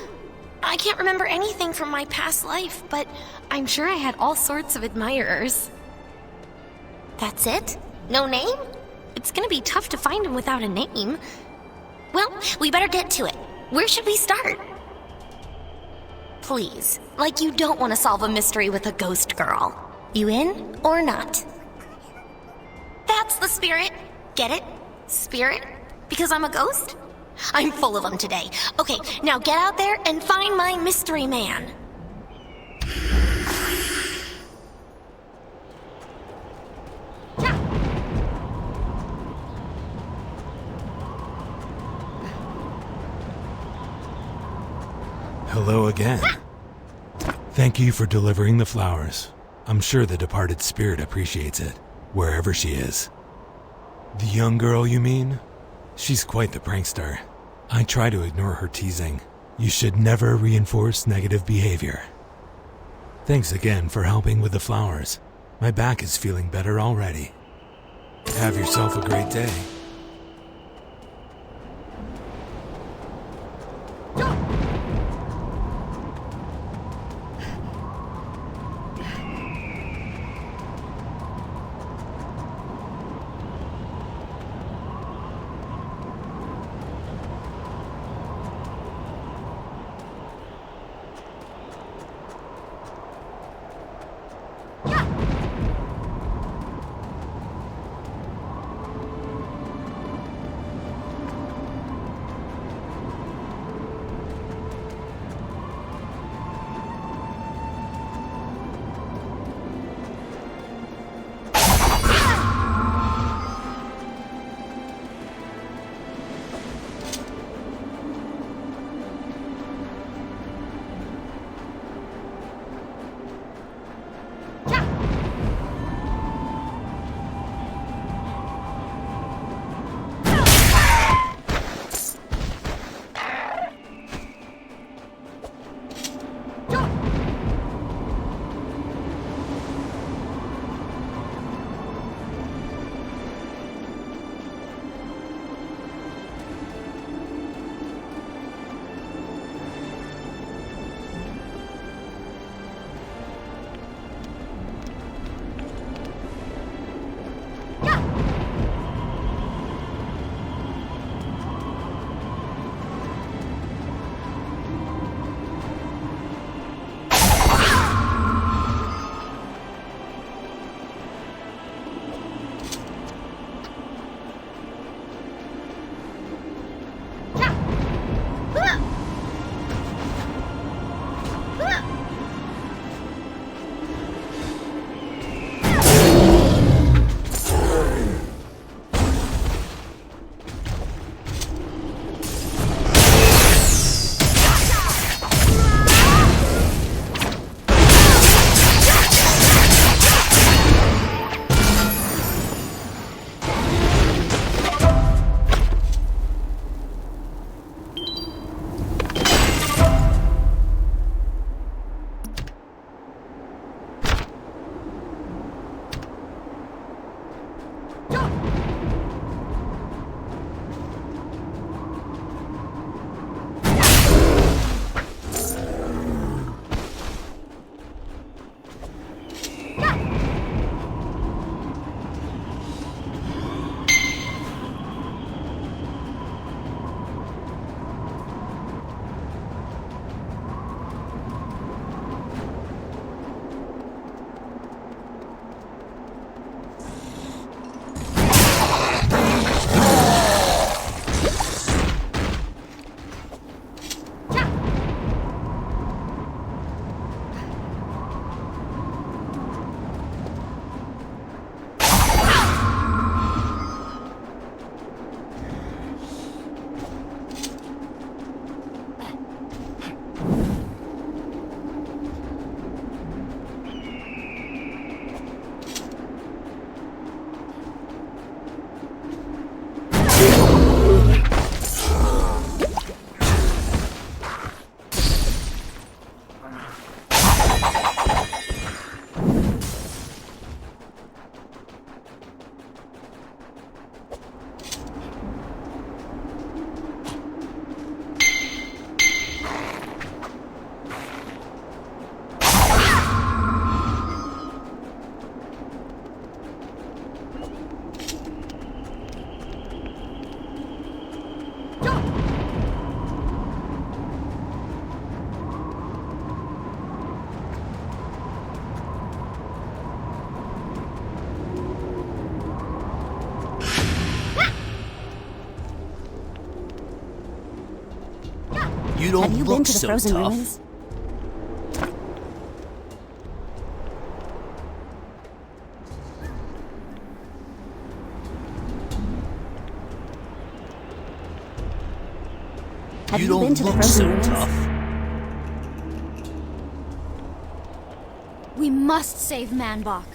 I can't remember anything from my past life, but I'm sure I had all sorts of admirers. That's it? No name? It's gonna be tough to find him without a name. Well, we better get to it. Where should we start? Please, like you don't want to solve a mystery with a ghost girl. You in or not? That's the spirit. Get it? Spirit? Because I'm a ghost? I'm full of them today. Okay, now get out there and find my mystery man. Hello again. Thank you for delivering the flowers. I'm sure the departed spirit appreciates it, wherever she is. The young girl, you mean? She's quite the prankster. I try to ignore her teasing. You should never reinforce negative behavior. Thanks again for helping with the flowers. My back is feeling better already. Have yourself a great day. You don't Have you look been to the so frozen tough. ruins? Have You you been don't to the look frozen so ruins? tough. We must save Manbach.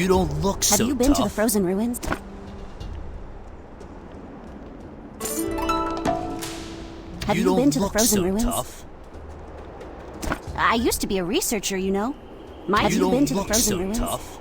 You don't look so Have you been to the tough. frozen ruins? Have you been to the frozen ruins? Tough. I used to be a researcher, you know. Have you been to the frozen ruins? Tough.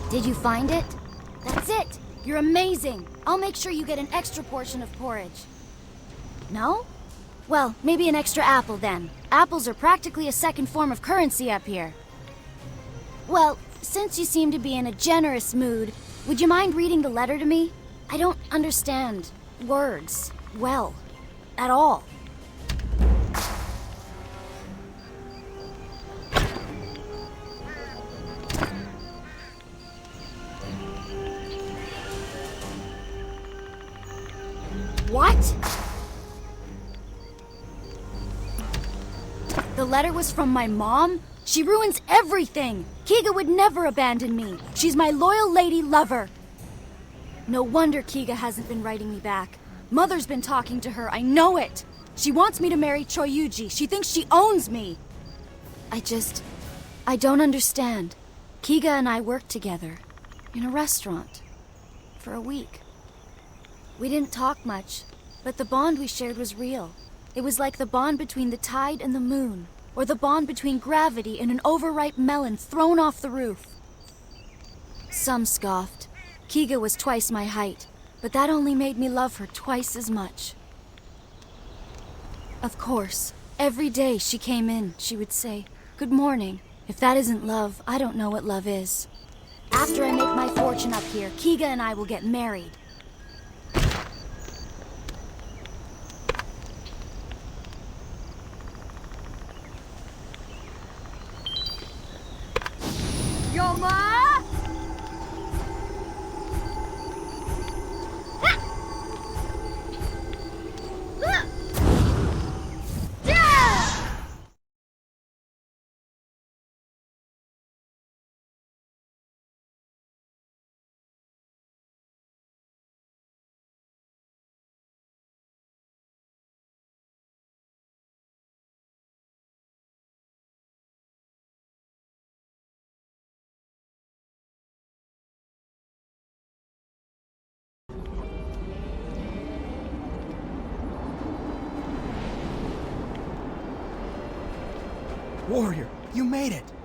Did you find it? That's it! You're amazing! I'll make sure you get an extra portion of porridge. No? Well, maybe an extra apple then. Apples are practically a second form of currency up here. Well, since you seem to be in a generous mood, would you mind reading the letter to me? I don't understand words well at all. What? The letter was from my mom? She ruins everything! Kiga would never abandon me. She's my loyal lady lover. No wonder Kiga hasn't been writing me back. Mother's been talking to her, I know it! She wants me to marry Choyuji. She thinks she owns me. I don't understand. Kiga and I worked together in a restaurant for a week. We didn't talk much, but the bond we shared was real. It was like the bond between the tide and the moon, or the bond between gravity and an overripe melon thrown off the roof. Some scoffed. Kiga was twice my height, but that only made me love her twice as much. Of course, every day she came in, she would say, "Good morning." If that isn't love, I don't know what love is. After I make my fortune up here, Kiga and I will get married. Warrior, you made it!